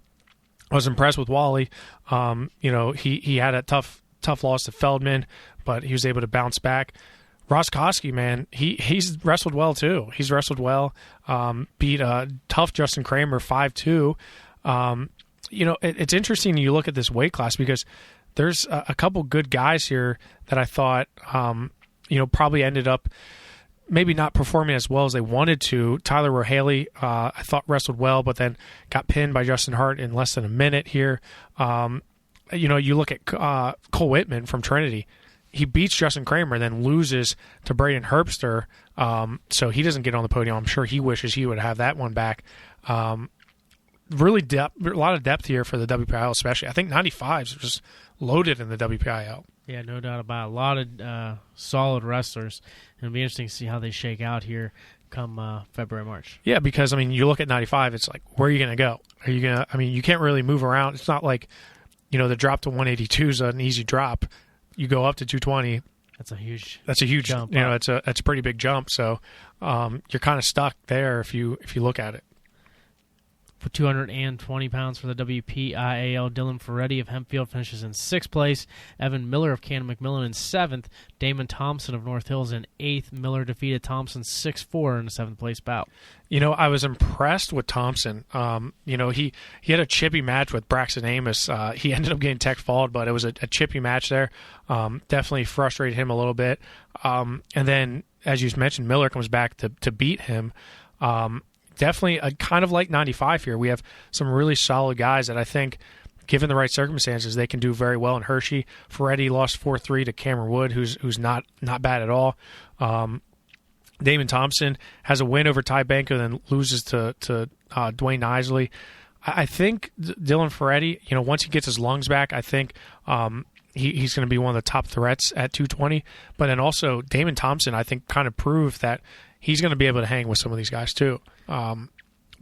I was impressed with Wally. He had a tough loss to Feldman, but he was able to bounce back. Roskoski, man, he's wrestled well too. He's wrestled well. Beat a tough Justin Kramer 5-2. It's interesting, you look at this weight class, because there's a couple good guys here that I thought, probably ended up maybe not performing as well as they wanted to. Tyler Rohaley, I thought wrestled well, but then got pinned by Justin Hart in less than a minute here. You look at Cole Weightman from Trinity. He beats Justin Kramer, then loses to Braden Herbster, so he doesn't get on the podium. I'm sure he wishes he would have that one back. Really a lot of depth here for the WPIL, especially. I think 95s are just loaded in the WPIL. Yeah, no doubt about it. A lot of solid wrestlers. It'll be interesting to see how they shake out here come February, March. Yeah, because, I mean, you look at 95, it's like, where are you going to go? Are you going to, I mean, you can't really move around. It's not like, the drop to 182 is an easy drop. You go up to 220. That's a huge jump. That's a pretty big jump. So you're kind of stuck there if you look at it. For 220 pounds for the WPIAL, Dylan Ferretti of Hempfield finishes in 6th place. Evan Miller of Cannon McMillan in 7th. Damon Thompson of North Hills in 8th. Miller defeated Thompson 6-4 in a 7th place bout. I was impressed with Thompson. He had a chippy match with Braxton Amos. He ended up getting tech followed, but it was a chippy match there. Definitely frustrated him a little bit. And then, as you mentioned, Miller comes back to beat him. Definitely a kind of like 95 here. We have some really solid guys that I think, given the right circumstances, they can do very well in Hershey. Ferretti lost 4-3 to Cameron Wood, who's not bad at all. Damon Thompson has a win over Ty Banco, then loses to Dwayne Isley. I think Dylan Ferretti, once he gets his lungs back, I think he's going to be one of the top threats at 220. But then also Damon Thompson, I think, kind of proved that he's going to be able to hang with some of these guys too.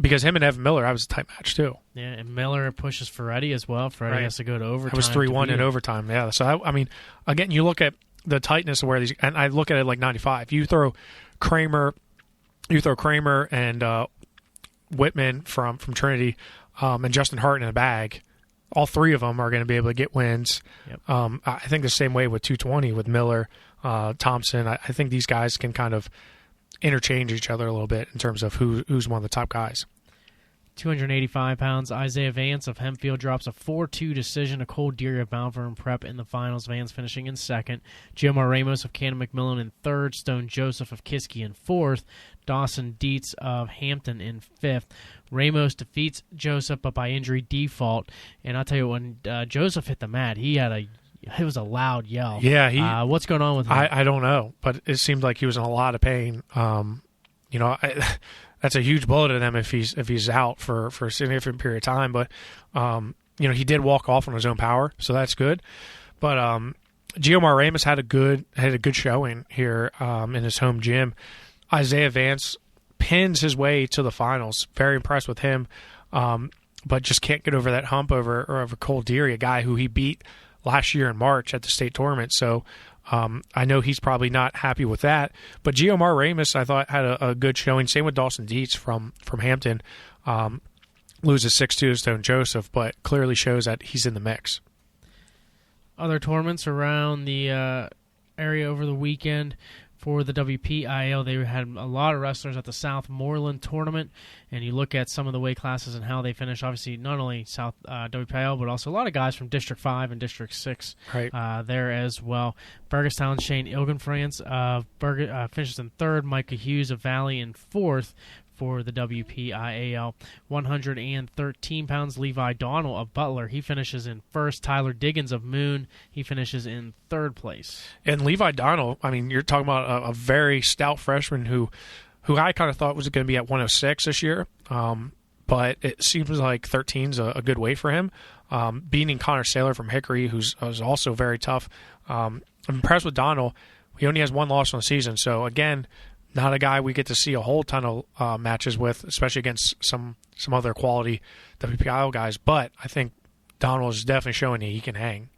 Because him and Evan Miller, that was a tight match too. Yeah, and Miller pushes Ferretti as well. Ferretti has to go to overtime. It was 3-1 in overtime, yeah. So, I mean, again, you look at the tightness of where these, and I look at it like 95. You throw Kramer and Whitman from Trinity and Justin Hart in a bag, all three of them are going to be able to get wins. Yep. I think the same way with 220 with Miller, Thompson. I think these guys can kind of interchange each other a little bit in terms of who's one of the top guys. 285 pounds, Isaiah Vance of Hempfield drops a 4-2 decision to Cole Deary of Belle Vernon Prep in the finals. Vance finishing in second. Giomar Ramos of Cannon McMillan in third. Stone Joseph of Kiski in fourth. Dawson Dietz of Hampton in fifth. Ramos defeats Joseph, but by injury default. And I'll tell you, when Joseph hit the mat, it was a loud yell. Yeah. What's going on with him? I don't know, but it seemed like he was in a lot of pain. That's a huge blow to them if he's out for a significant period of time. But he did walk off on his own power, so that's good. But Giomar Ramos had a good showing here in his home gym. Isaiah Vance pins his way to the finals. Very impressed with him, but just can't get over that hump over Cole Deary, a guy who he beat last year in March at the state tournament. So I know he's probably not happy with that. But Giomar Ramos, I thought, had a good showing. Same with Dawson Dietz from Hampton. Loses 6-2 to Stone Joseph, but clearly shows that he's in the mix. Other tournaments around the area over the weekend. For the WPIL, they had a lot of wrestlers at the Southmoreland tournament, and you look at some of the weight classes and how they finish. Obviously, not only South WPIL, but also a lot of guys from District 5 and District 6 there as well. Burgestown Shane Ilgenfrance finishes in third. Micah Hughes of Valley in fourth for the WPIAL. 113 pounds, Levi Donnell of Butler. He finishes in first. Tyler Diggins of Moon, he finishes in third place. And Levi Donnell, I mean, you're talking about a very stout freshman who I kind of thought was going to be at 106 this year. But it seems like 13's a good weight for him. Beating Connor Saylor from Hickory, who's also very tough. I'm impressed with Donnell. He only has one loss on the season. So, again, not a guy we get to see a whole ton of matches with, especially against some other quality WPIL guys. But I think Donald is definitely showing he can hang.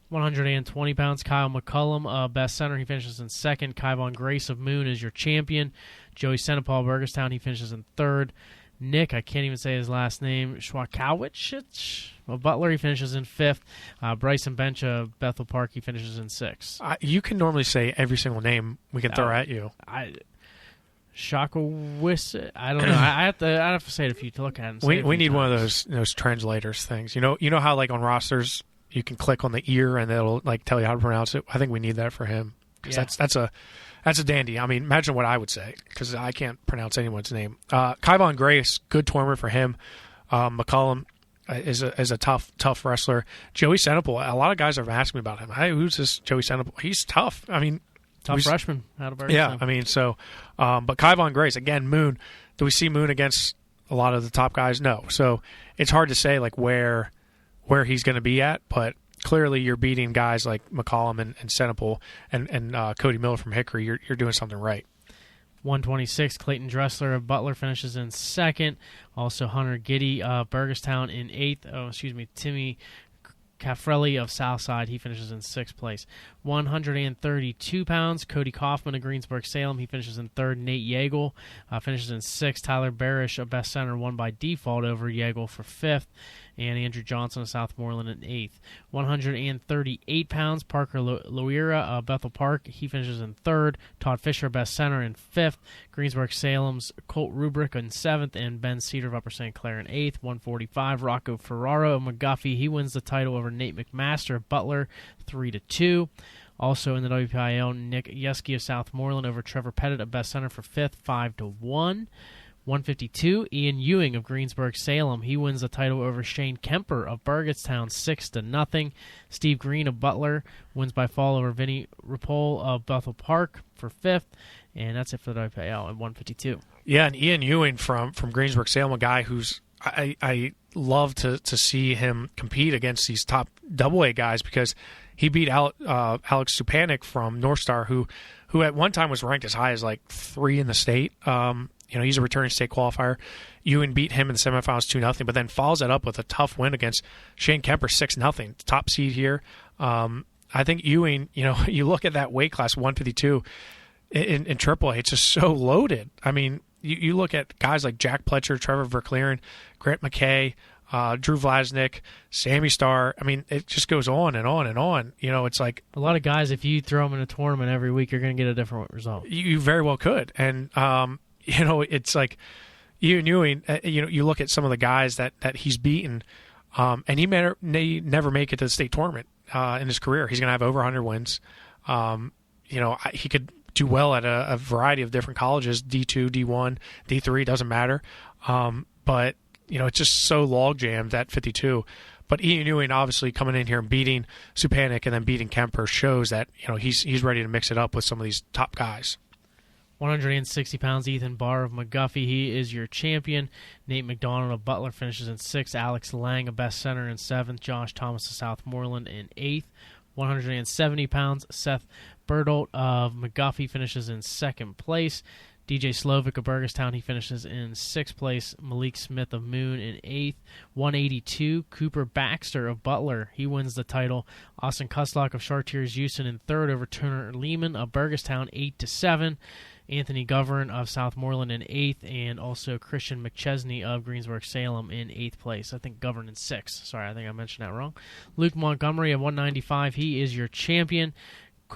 120 pounds, Kyle McCullum, best center. He finishes in second. Kyvon Grace of Moon is your champion. Joey Senapal, Burgestown, he finishes in third. Nick, I can't even say his last name, Schwakowicz of Butler, he finishes in fifth. Bryson Bench of Bethel Park, he finishes in sixth. You can normally say every single name we can throw at you. Schwakowicz, I don't know. I have to say it if you look at it. We need one of those translators things. You know how like on rosters you can click on the ear and it'll like tell you how to pronounce it. I think we need that for him because that's a dandy. I mean, imagine what I would say because I can't pronounce anyone's name. Kyvon Grace, good tournament for him. McCullum is a tough wrestler. Joey Senapal, a lot of guys have asked me about him. Hey, who's this Joey Senapal? He's tough. I mean, tough freshman out of Burgestown. Yeah, I mean, so, but Kyvon Grace, again, Moon. Do we see Moon against a lot of the top guys? No. So it's hard to say like where he's going to be at, but clearly you're beating guys like McCollum and Senapal and Cody Miller from Hickory. You're doing something right. 126, Clayton Dressler of Butler finishes in second. Also Hunter Giddy of Burgestown in eighth. Timmy Caffrelli of Southside, he finishes in sixth place. 132 pounds, Cody Kaufman of Greensburg-Salem, he finishes in third. Nate Yeagle finishes in sixth. Tyler Barish of Best Center won by default over Yeagle for fifth. And Andrew Johnson of Southmoreland in eighth. 138 pounds, Parker Loera of Bethel Park, he finishes in third. Todd Fisher of Best Center in fifth. Greensburg-Salem's Colt Rubrick in seventh, and Ben Cedar of Upper St. Clair in eighth. 145, Rocco Ferraro of McGuffey, he wins the title over Nate McMaster of Butler 3-2. Also in the WPIL, Nick Yeski of Southmoreland over Trevor Pettit of Best Center for fifth, 5-1. 152, Ian Ewing of Greensburg-Salem, he wins the title over Shane Kemper of Burgettstown 6-0. Steve Green of Butler wins by fall over Vinny Rapole of Bethel Park for fifth, and that's it for the WPIL at 152. Yeah, and Ian Ewing from Greensburg-Salem, a guy who's I love to see him compete against these top double-A guys because he beat Alex Supanik from North Star, who at one time was ranked as high as like 3 in the state. He's a returning state qualifier. Ewing beat him in the semifinals 2-0, but then follows that up with a tough win against Shane Kemper 6-0, top seed here. I think Ewing, you look at that weight class 152 in AAA, it's just so loaded. I mean, you look at guys like Jack Pletcher, Trevor Verclaren, Grant McKay, Drew Vlasnik, Sammy Starr. I mean, it just goes on and on and on. It's like a lot of guys, if you throw them in a tournament every week, you're going to get a different result. You very well could. And, it's like Ian Ewing, you look at some of the guys that he's beaten, and he may never make it to the state tournament in his career. He's going to have over 100 wins. He could do well at a variety of different colleges, D2, D1, D3, doesn't matter. But, it's just so log jammed at 52. But Ian Ewing obviously coming in here and beating Supanik and then beating Kemper shows that, he's ready to mix it up with some of these top guys. 160 pounds, Ethan Barr of McGuffey. He is your champion. Nate McDonald of Butler finishes in 6th. Alex Lang of Best Center in 7th. Josh Thomas of Southmoreland in 8th. 170 pounds, Seth Berdolt of McGuffey finishes in 2nd place. DJ Slovic of Burgestown, he finishes in 6th place. Malik Smith of Moon in 8th. 182, Cooper Baxter of Butler, he wins the title. Austin Kuslock of Chartiers Houston in 3rd over Turner Lehman of Burgestown, 8-7. Anthony Govern of Southmoreland in 8th, and also Christian McChesney of Greensburg-Salem in 8th place. I think Govern in 6th. Sorry, I think I mentioned that wrong. Luke Montgomery of 195, he is your champion.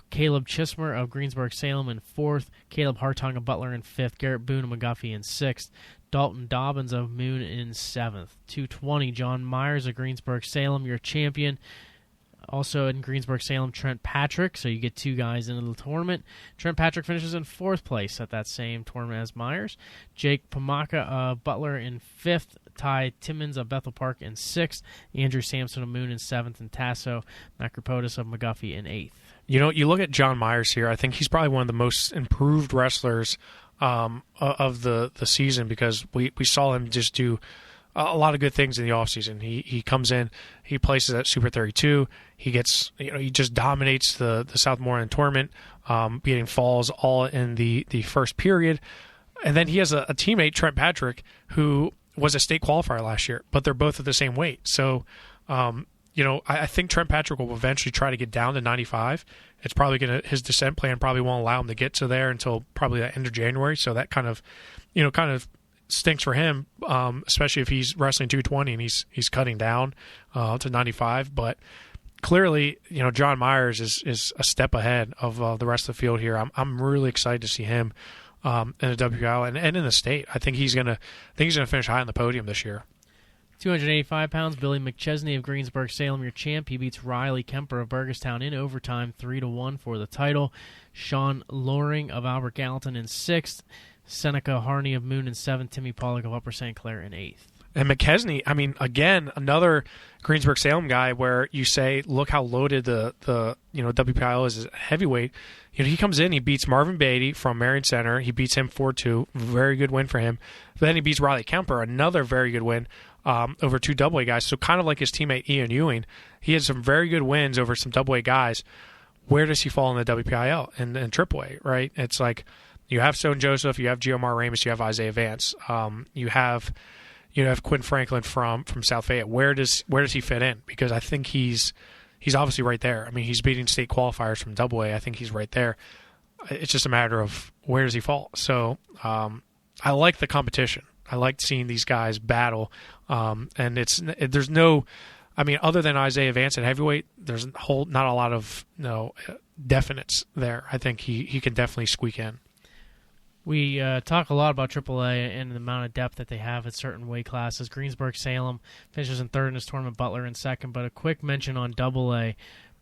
Caleb Chismer of Greensburg-Salem in 4th. Caleb Hartong of Butler in 5th. Garrett Boone of McGuffey in 6th. Dalton Dobbins of Moon in 7th. 220, John Myers of Greensburg-Salem, your champion. Also in Greensburg-Salem, Trent Patrick. So you get 2 guys into the tournament. Trent Patrick finishes in 4th place at that same tournament as Myers. Jake Pamaka of Butler in 5th. Ty Timmons of Bethel Park in 6th. Andrew Sampson of Moon in 7th. And Tasso Macropotis of McGuffey in 8th. You look at John Myers here. I think he's probably one of the most improved wrestlers of the season, because we saw him just do a lot of good things in the offseason. He comes in, he places at Super 32. He gets, he just dominates the Southmoreland tournament, beating Falls all in the first period. And then he has a teammate, Trent Patrick, who was a state qualifier last year, but they're both at the same weight. So, I think Trent Patrick will eventually try to get down to 95. It's probably his descent plan probably won't allow him to get to there until probably the end of January. So that kind of stinks for him, especially if he's wrestling 220 and he's cutting down to 95. But clearly, John Myers is a step ahead of the rest of the field here. I'm really excited to see him in the WPIL and in the state. I think he's gonna finish high on the podium this year. 285 pounds, Billy McChesney of Greensburg-Salem, your champ. He beats Riley Kemper of Burgestown in overtime, 3-1 for the title. Sean Loring of Albert Gallatin in 6th. Seneca Harney of Moon in 7th. Timmy Pollock of Upper St. Clair in 8th. And McChesney, I mean, again, another Greensburg-Salem guy where you say, look how loaded the WPIL is at heavyweight. He comes in, he beats Marvin Beatty from Marion Center. He beats him 4-2. Very good win for him. But then he beats Riley Kemper, another very good win over 2 double-A guys. So kind of like his teammate Ian Ewing, he had some very good wins over some double-A guys. Where does he fall in the WPIL and AAA, right? It's like you have Stone Joseph, you have Giomar Ramus, you have Isaiah Vance. You have Quinn Franklin from South Fayette. Where does he fit in? Because I think he's obviously right there. I mean, he's beating state qualifiers from AA. I think he's right there. It's just a matter of where does he fall. So I like the competition. I like seeing these guys battle. And there's no, I mean, other than Isaiah Vance at heavyweight, there's not a lot of definites there. I think he can definitely squeak in. We talk a lot about AAA and the amount of depth that they have at certain weight classes. Greensburg-Salem finishes in 3rd in this tournament, Butler in 2nd. But a quick mention on AA.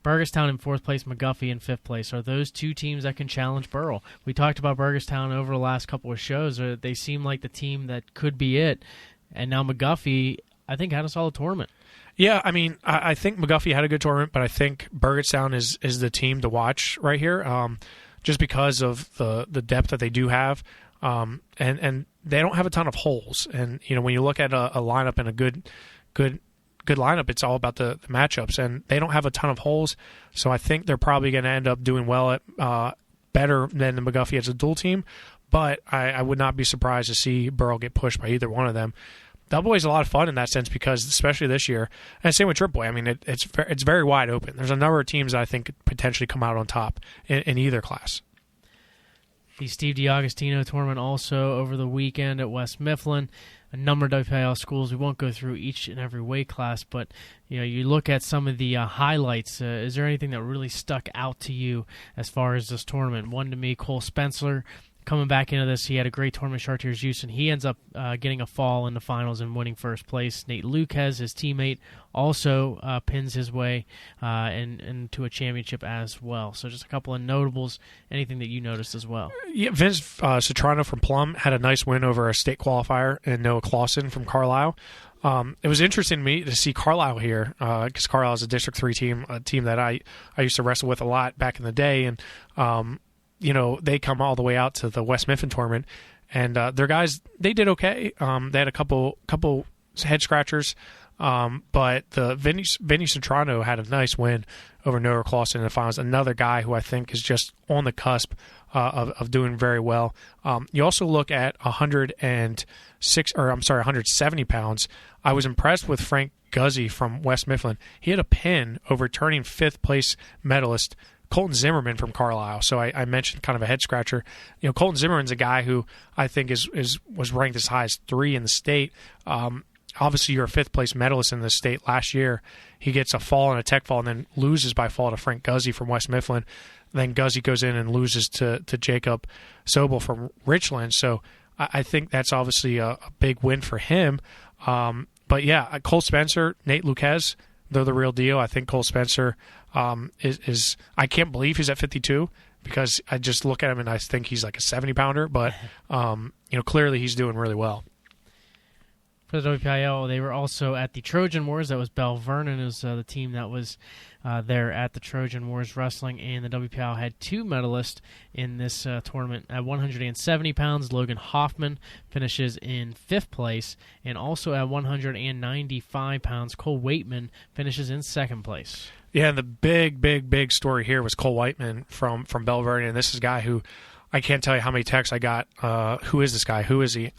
Burgestown in 4th place, McGuffey in 5th place. Are those 2 teams that can challenge Burrell? We talked about Burgestown over the last couple of shows. They seem like the team that could be it. And now McGuffey, I think, had a solid tournament. Yeah, I mean, I think McGuffey had a good tournament, but I think Burgestown is the team to watch right here. Just because of the depth that they do have, and they don't have a ton of holes. And when you look at a lineup and a good lineup, it's all about the matchups, and they don't have a ton of holes. So I think they're probably going to end up doing well at better than the McGuffey as a dual team. But I would not be surprised to see Burrell get pushed by either one of them. Double A is a lot of fun in that sense because, especially this year, and same with Triple A. I mean, it's very wide open. There's a number of teams that I think could potentially come out on top in either class. the Steve DiAgostino tournament also over the weekend at West Mifflin. A number of WPIL schools. We won't go through each and every weight class, but you look at some of the highlights. Is there anything that really stuck out to you as far as this tournament? One to me, Cole Spencer. Coming back into this, he had a great tournament, Chartiers Houston. He ends up getting a fall in the finals and winning first place. Nate Lucas, his teammate, also pins his way into a championship as well. So just a couple of notables. Anything that you noticed as well? Yeah, Vince Citrano from Plum had a nice win over a state qualifier, and Noah Clausen from Carlisle. It was interesting to me to see Carlisle here because Carlisle is a District 3 team, a team that I used to wrestle with a lot back in the day, and they come all the way out to the West Mifflin tournament, and their guys, they did okay. They had a couple head scratchers, but the Vinny Citrano had a nice win over Noah Clausen in the finals. Another guy who I think is just on the cusp of doing very well. You also look at 170 pounds. I was impressed with Frank Guzzi from West Mifflin. He had a pin overturning fifth place medalist Colton Zimmerman from Carlisle. So I mentioned kind of a head scratcher. Colton Zimmerman's a guy who I think was ranked as high as 3 in the state. Obviously, you're a fifth place medalist in the state last year. He gets a fall and a tech fall and then loses by fall to Frank Guzzi from West Mifflin. Then Guzzi goes in and loses to Jacob Sobel from Richland. So I think that's obviously a big win for him. But yeah, Cole Spencer, Nate Lucas, they're the real deal. I think Cole Spencer is I can't believe he's at 52 because I just look at him and I think he's like a 70-pounder. But clearly he's doing really well. For the WPIL, they were also at the Trojan Wars. That was Belle Vernon, is the team that was there at the Trojan Wars Wrestling, and the WPIL had 2 medalists in this tournament. At 170 pounds, Logan Hoffman finishes in 5th place, and also at 195 pounds, Cole Weightman finishes in 2nd place. Yeah, and the big story here was Cole Weightman from Belle Vernon. This is a guy who I can't tell you how many texts I got. Who is this guy? Who is he?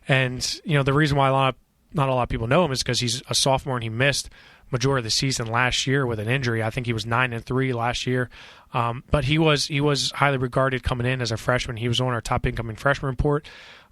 And the reason why not a lot of people know him is because he's a sophomore and he missed majority of the season last year with an injury. I think he was 9-3 last year, but he was highly regarded coming in as a freshman. He was on our top incoming freshman report,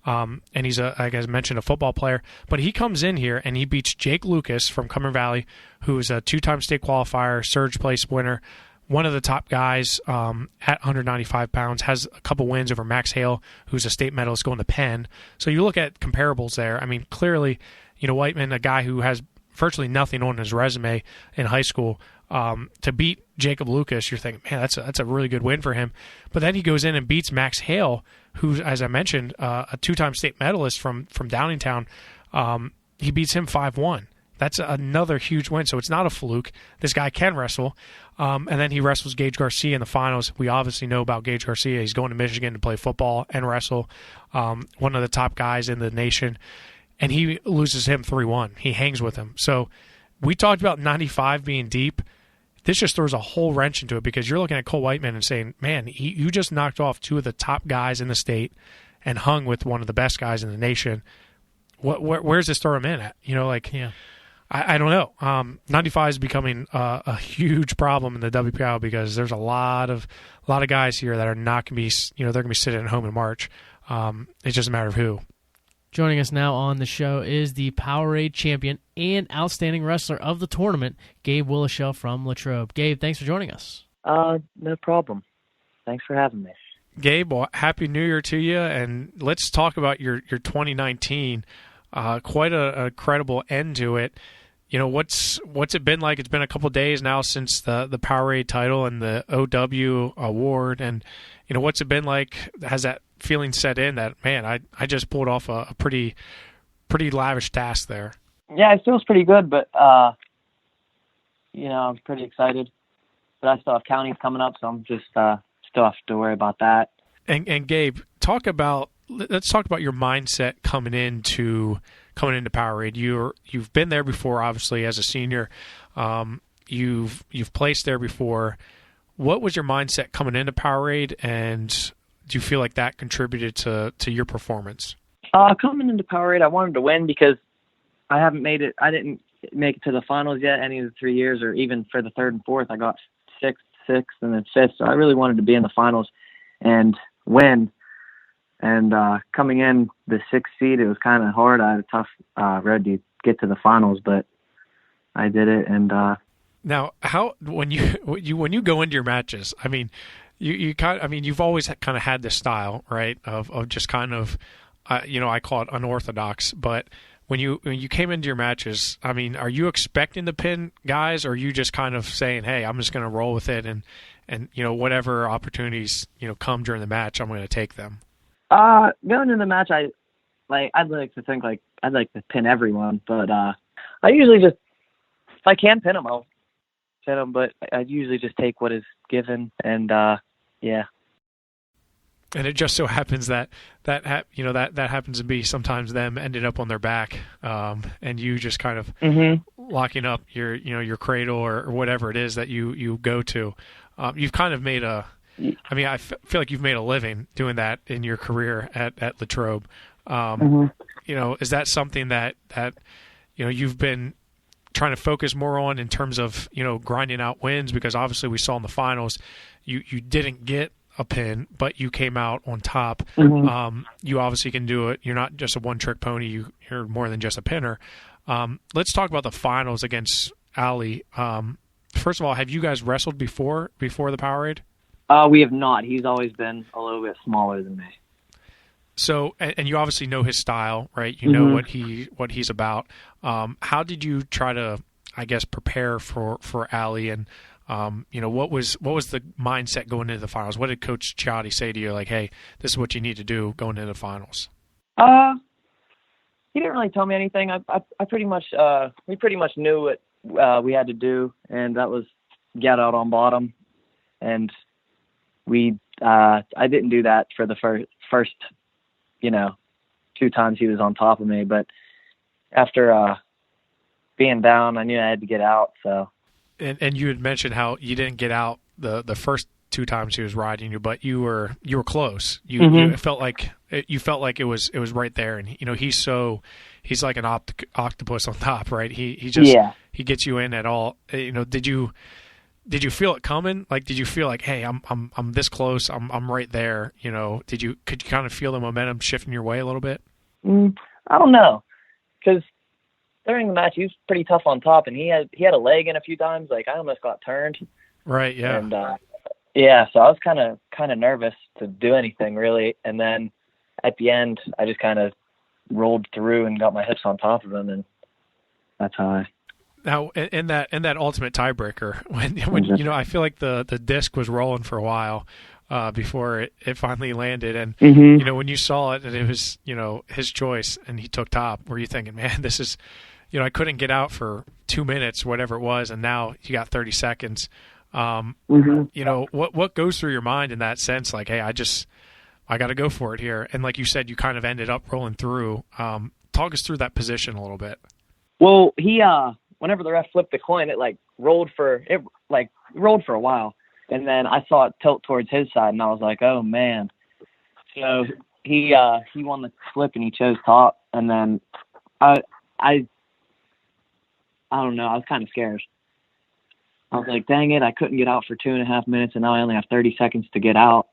and he's like I mentioned, a football player. But he comes in here and he beats Jake Lucas from Cumberland Valley, who is a 2-time state qualifier, surge place winner. One of the top guys at 195 pounds, has a couple wins over Max Hale, who's a state medalist going to Penn. So you look at comparables there. I mean, clearly, Weightman, a guy who has virtually nothing on his resume in high school, to beat Jacob Lucas, you're thinking, man, that's a really good win for him. But then he goes in and beats Max Hale, who, as I mentioned, a 2-time state medalist from Downingtown. He beats him 5-1. That's another huge win. So it's not a fluke. This guy can wrestle. And then he wrestles Gage Garcia in the finals. We obviously know about Gage Garcia. He's going to Michigan to play football and wrestle. One of the top guys in the nation. And he loses him 3-1. He hangs with him. So we talked about 95 being deep. This just throws a whole wrench into it because you're looking at Cole Weightman and saying, man, you just knocked off 2 of the top guys in the state and hung with one of the best guys in the nation. Where's this throw him in at? Yeah. I don't know. 95 is becoming a huge problem in the WPIL because there's a lot of guys here that are not going to be, they're going to be sitting at home in March. It's just a matter of who. Joining us now on the show is the POWERade champion and outstanding wrestler of the tournament, Gabe Willochell from Latrobe. Gabe, thanks for joining us. No problem. Thanks for having me. Gabe, well, Happy New Year to you, and let's talk about your 2019. Quite a credible end to it. What's it been like? It's been a couple of days now since the POWERade title and the OW award, and what's it been like? Has that feeling set in that, man, I just pulled off a pretty lavish task there? Yeah, it feels pretty good, but I'm pretty excited. But I still have counties coming up, so I'm just still have to worry about that. And Gabe, let's talk about your mindset coming into POWERade. You've been there before, obviously, as a senior. You've placed there before. What was your mindset coming into POWERade, and do you feel like that contributed to your performance? Coming into POWERade, I wanted to win because I haven't made it. I didn't make it to the finals yet any of the 3 years, or even for the 3rd and 4th. I got 6th, and then 5th. So I really wanted to be in the finals, and win. And coming in the 6th seed, it was kind of hard. I had a tough road to get to the finals, but I did it. And now, when you go into your matches, I mean, you've always kind of had this style, right? Of just kind of, I call it unorthodox. But when you came into your matches, I mean, are you expecting to pin guys, or are you just kind of saying, hey, I'm just going to roll with it, and whatever opportunities come during the match, I'm going to take them? Going into the match, I'd like to think like I'd like to pin everyone, but I usually just, if I can pin them, I'll pin them, but I usually just take what is given, and yeah. And it just so happens that happens to be sometimes them ended up on their back, and you just kind of locking up your cradle or whatever it is that you go to. You've kind of made I feel like you've made a living doing that in your career at Latrobe. Is that something that you've been trying to focus more on in terms of grinding out wins? Because obviously we saw in the finals you didn't get a pin, but you came out on top. You obviously can do it. You're not just a one-trick pony. You're more than just a pinner. Let's talk about the finals against Allie. First of all, have you guys wrestled before the POWERade? We have not. He's always been a little bit smaller than me. So, and you obviously know his style, right? You know what he's about. How did you try to, I guess, prepare for Allie, and what was the mindset going into the finals? What did Coach Ciotti say to you, like, hey, this is what you need to do going into the finals? He didn't really tell me anything. I pretty much we pretty much knew what we had to do, and that was get out on bottom, and I didn't do that for the first 2 times he was on top of me, but after being down, I knew I had to get out. So, and you had mentioned how you didn't get out the first 2 times he was riding you, but you were close. You felt like it was right there, and he's like an octopus on top, right? He gets you in at all. Did you feel it coming? Like, did you feel like, hey, I'm this close, I'm right there? Could you kind of feel the momentum shifting your way a little bit? I don't know, because during the match he was pretty tough on top, and he had a leg in a few times. Like, I almost got turned. Right. Yeah. And so I was kind of nervous to do anything really, and then at the end I just kind of rolled through and got my hips on top of him, and that's how I. Now, in that ultimate tiebreaker, when I feel like the disc was rolling for a while before it finally landed, and when you saw it and it was his choice and he took top, were you thinking, man, this is, I couldn't get out for 2 minutes, whatever it was, and now you got 30 seconds. What goes through your mind in that sense? Like, hey, I got to go for it here, and like you said, you kind of ended up rolling through. Talk us through that position a little bit. Well, he whenever the ref flipped the coin, it rolled for a while, and then I saw it tilt towards his side, and I was like, oh man. So he won the flip and he chose top, and then I don't know, I was kind of scared. I was like, dang it, I couldn't get out for 2.5 minutes, and now I only have 30 seconds to get out.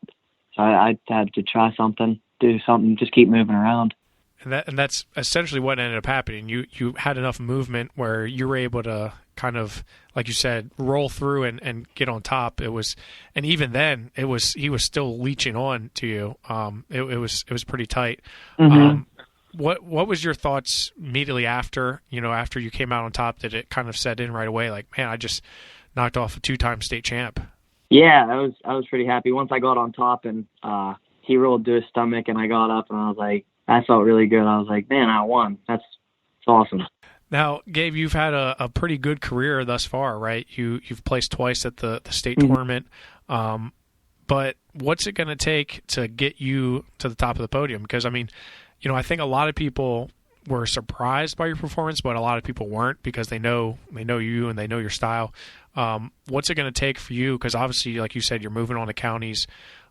So I had to try something, do something, just keep moving around. And that's essentially what ended up happening. You had enough movement where you were able to kind of, like you said, roll through and get on top. And even then he was still leeching on to you. It was pretty tight. What was your thoughts immediately after you came out on top? Did it kind of set in right away? Like, man, I just knocked off a 2-time state champ. Yeah, I was pretty happy once I got on top, and he rolled to his stomach, and I got up, and I was like, I felt really good. I was like, man, I won. That's awesome. Now, Gabe, you've had a pretty good career thus far, right? You've placed twice at the state tournament. But what's it going to take to get you to the top of the podium? Because, I mean, I think a lot of people were surprised by your performance, but a lot of people weren't, because they know you and they know your style. What's it going to take for you? Because obviously, like you said, you're moving on to counties.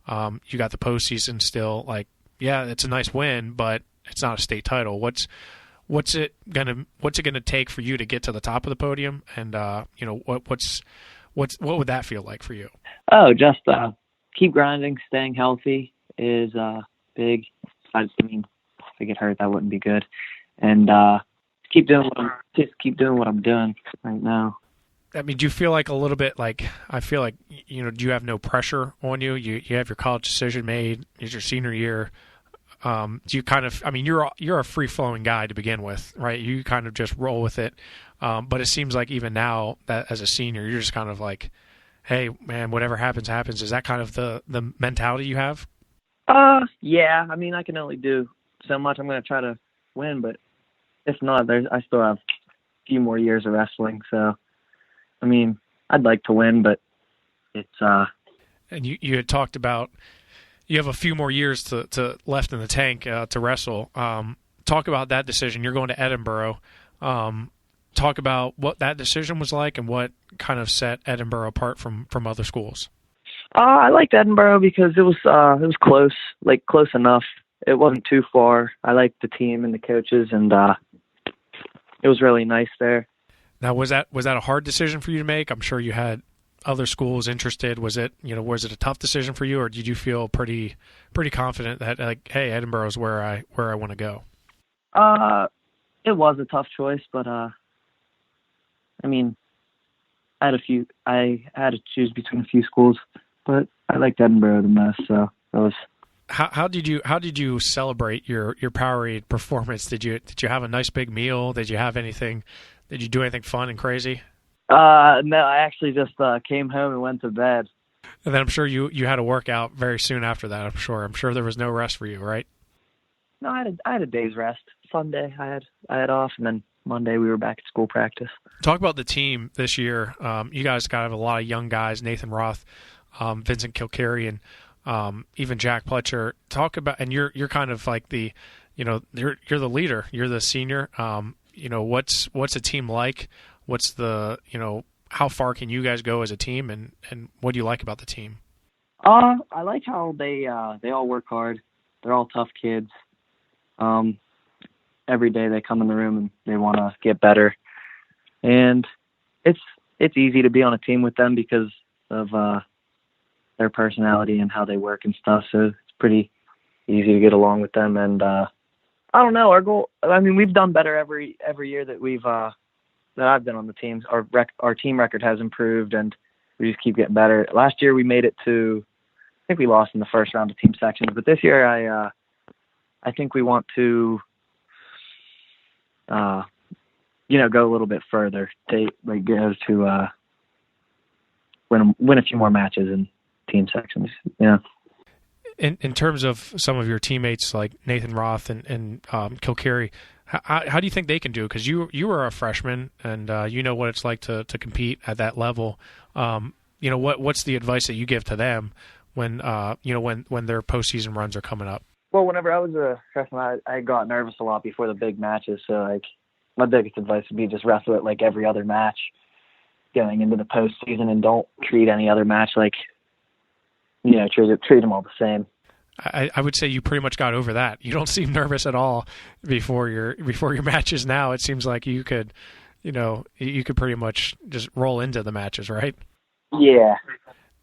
You got the postseason still. Like, yeah, it's a nice win, but it's not a state title. What's it gonna take for you to get to the top of the podium? And what would that feel like for you? Oh, just keep grinding, staying healthy, is big. I mean, if I get hurt, that wouldn't be good. And keep doing what I'm doing right now. I mean, do you feel like a little bit like, I feel like, do you have no pressure on you? You have your college decision made. It's your senior year. Do you kind of, I mean, you're a free-flowing guy to begin with, right? You kind of just roll with it. But it seems like even now that as a senior, you're just kind of like, hey, man, whatever happens, happens. Is that kind of the mentality you have? Yeah. I mean, I can only do so much. I'm going to try to win, but if not, I still have a few more years of wrestling. So, I mean, I'd like to win, but it's And you had talked about you have a few more years to left in the tank to wrestle. Talk about that decision. You're going to Edinboro. Talk about what that decision was like and what kind of set Edinboro apart from other schools. I liked Edinboro because it was close, like close enough. It wasn't too far. I liked the team and the coaches, and it was really nice there. Now, was that a hard decision for you to make? I'm sure you had other schools interested. Was it a tough decision for you, or did you feel pretty confident that, like, hey, Edinboro is where I want to go? It was a tough choice, but I mean, I had to choose between a few schools, but I liked Edinboro the most, so that was. How did you celebrate your POWERade performance? Did you have a nice big meal? Did you have anything? Did you do anything fun and crazy? No, I actually just came home and went to bed. And then I'm sure you had a workout very soon after that. I'm sure there was no rest for you, right? No, I had a day's rest. Sunday I had off, and then Monday we were back at school practice. Talk about the team this year. You guys got a lot of young guys: Nathan Roth, Vincent Kilcarry, and even Jack Pletcher. Talk about, and you're kind of like the, you're the leader. You're the senior. What's a team like? What's the, how far can you guys go as a team, and what do you like about the team? I like how they all work hard. They're all tough kids. Every day they come in the room and they want to get better, and it's easy to be on a team with them because of their personality and how they work and stuff. So it's pretty easy to get along with them. And I don't know, our goal. I mean, we've done better every year that we've that I've been on the teams. Our team record has improved, and we just keep getting better. Last year we made it to, I think we lost in the first round of team sections, but this year I think we want to go a little bit further. They go to win a few more matches in team sections. Yeah. In terms of some of your teammates like Nathan Roth and Kilcarry, how do you think they can do? Because you were a freshman, and you know what it's like to compete at that level. What's the advice that you give to them when their postseason runs are coming up? Well, whenever I was a freshman, I got nervous a lot before the big matches. So, my biggest advice would be just wrestle it like every other match going into the postseason, and don't treat any other match like, treat them all the same. I would say you pretty much got over that. You don't seem nervous at all before your matches now. It seems like you could pretty much just roll into the matches, right? Yeah.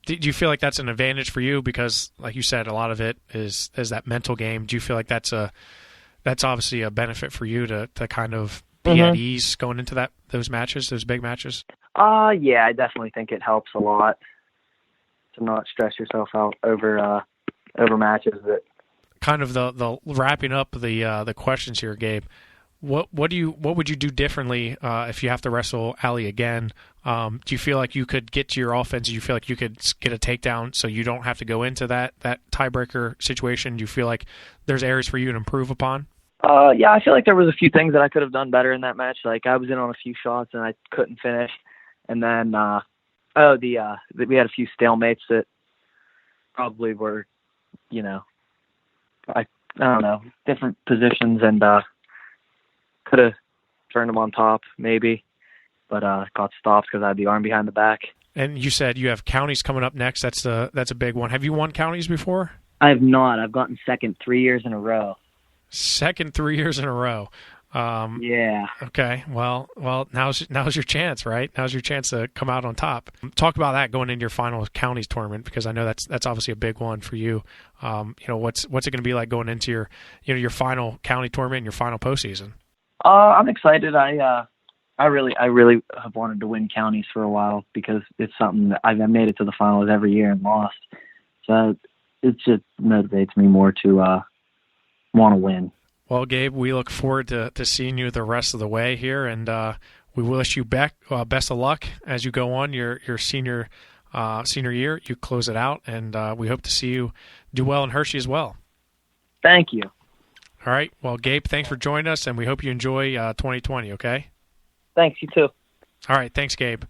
Do you feel like that's an advantage for you? Because, like you said, a lot of it is that mental game. Do you feel like that's obviously a benefit for you to kind of be at ease going into those matches, those big matches? Yeah, I definitely think it helps a lot to not stress yourself out over matches. That kind of the wrapping up the questions here, Gabe. What would you do differently if you have to wrestle Allie again? Do you feel like you could get to your offense? Do you feel like you could get a takedown so you don't have to go into that tiebreaker situation? Do you feel like there's areas for you to improve upon? Yeah, I feel like there was a few things that I could have done better in that match. Like I was in on a few shots and I couldn't finish, and then we had a few stalemates that probably were, I don't know, different positions, and could have turned them on top maybe, but got stopped because I had the arm behind the back. And you said you have counties coming up next. That's a big one. Have you won counties before? I have not. I've gotten second 3 years in a row. Second 3 years in a row. Yeah. Okay. Well, now's your chance, right? Now's your chance to come out on top. Talk about that going into your final counties tournament, because I know that's obviously a big one for you. What's it going to be like going into your final county tournament and your final postseason? I'm excited. I really have wanted to win counties for a while, because it's something that I've made it to the finals every year and lost. So it just motivates me more to want to win. Well, Gabe, we look forward to seeing you the rest of the way here, and we wish you best of luck as you go on your senior year. You close it out, and we hope to see you do well in Hershey as well. Thank you. All right. Well, Gabe, thanks for joining us, and we hope you enjoy 2020, okay? Thanks, you too. All right. Thanks, Gabe.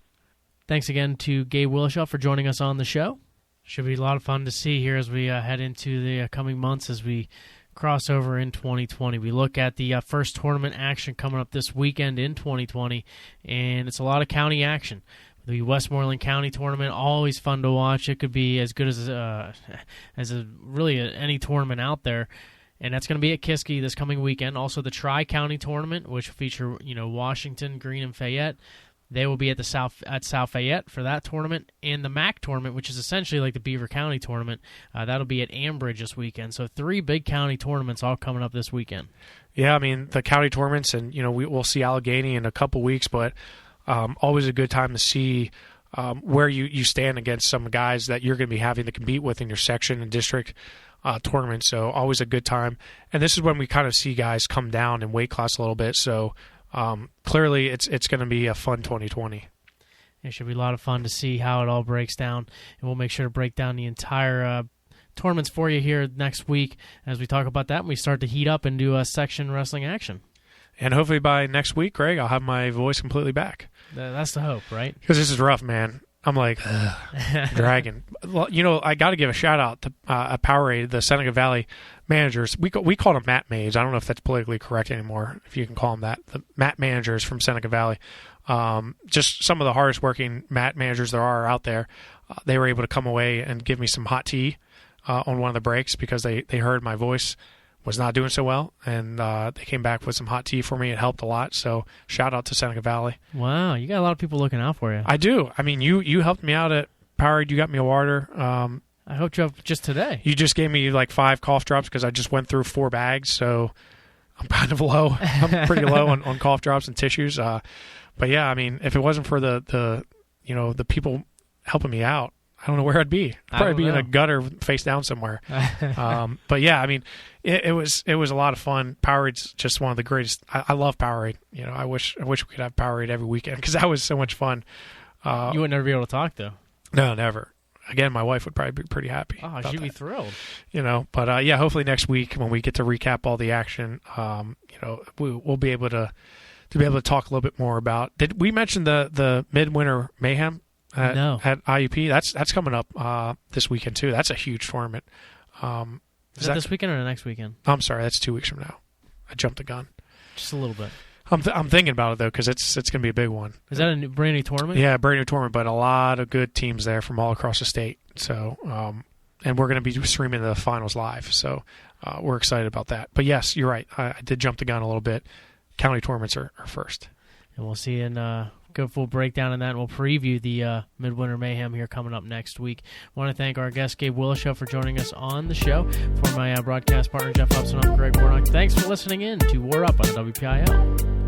Thanks again to Gabe Willochell for joining us on the show. Should be a lot of fun to see here as we head into the coming months as we cross over in 2020. We look at the first tournament action coming up this weekend in 2020, and it's a lot of county action. The Westmoreland County Tournament, always fun to watch. It could be as good as any tournament out there, and that's going to be at Kiski this coming weekend. Also, the Tri-County Tournament, which will feature Washington, Greene, and Fayette. They will be at South Fayette for that tournament, and the MAC tournament, which is essentially like the Beaver County tournament, that'll be at Ambridge this weekend. So 3 big county tournaments all coming up this weekend. Yeah, I mean the county tournaments, and we'll see Allegheny in a couple weeks, but always a good time to see where you stand against some guys that you're going to be having to compete with in your section and district tournament. So always a good time, and this is when we kind of see guys come down in weight class a little bit. So. Clearly, it's going to be a fun 2020. It should be a lot of fun to see how it all breaks down, and we'll make sure to break down the entire tournaments for you here next week as we talk about that and we start to heat up and do a section wrestling action. And hopefully by next week, Greg, I'll have my voice completely back. That's the hope, right? Because this is rough, man. I'm like, dragging. Well, I got to give a shout-out to POWERade, the Seneca Valley managers. We call them mat maids. I don't know if that's politically correct anymore, if you can call them that. The mat managers from Seneca Valley. Just some of the hardest-working mat managers there are out there. They were able to come away and give me some hot tea on one of the breaks because they heard my voice was not doing so well, and they came back with some hot tea for me. It helped a lot, so shout out to Seneca Valley. Wow, you got a lot of people looking out for you. I do. I mean, you helped me out at POWERade. You got me a water. I hooked you up just today. You just gave me like 5 cough drops because I just went through 4 bags, so I'm kind of low. I'm pretty low on cough drops and tissues. But yeah, I mean, if it wasn't for the people helping me out, I don't know where I'd be. I'd probably be in a gutter face down somewhere. But yeah, I mean, it was a lot of fun. POWERade's just one of the greatest. I love POWERade. I wish we could have POWERade every weekend because that was so much fun. You would never be able to talk though. No, never. Again, my wife would probably be pretty happy. Oh, she'd be thrilled. But yeah, hopefully next week when we get to recap all the action, we'll be able to talk a little bit more about. Did we mention the Midwinter Mayhem? No. At IUP, that's coming up this weekend too. That's a huge tournament. Is that this weekend or the next weekend? I'm sorry, that's 2 weeks from now. I jumped the gun. Just a little bit. I'm thinking about it though because it's going to be a big one. Is that a brand new tournament? Yeah, brand new tournament, but a lot of good teams there from all across the state. So, and we're going to be streaming the finals live. So, we're excited about that. But yes, you're right. I did jump the gun a little bit. County tournaments are first. And we'll see in go full breakdown in that, and we'll preview the Midwinter Mayhem here coming up next week. I want to thank our guest, Gabe Willochell, for joining us on the show. For my broadcast partner, Jeff Upson, I'm Greg Warnock. Thanks for listening in to War Up on the WPIL.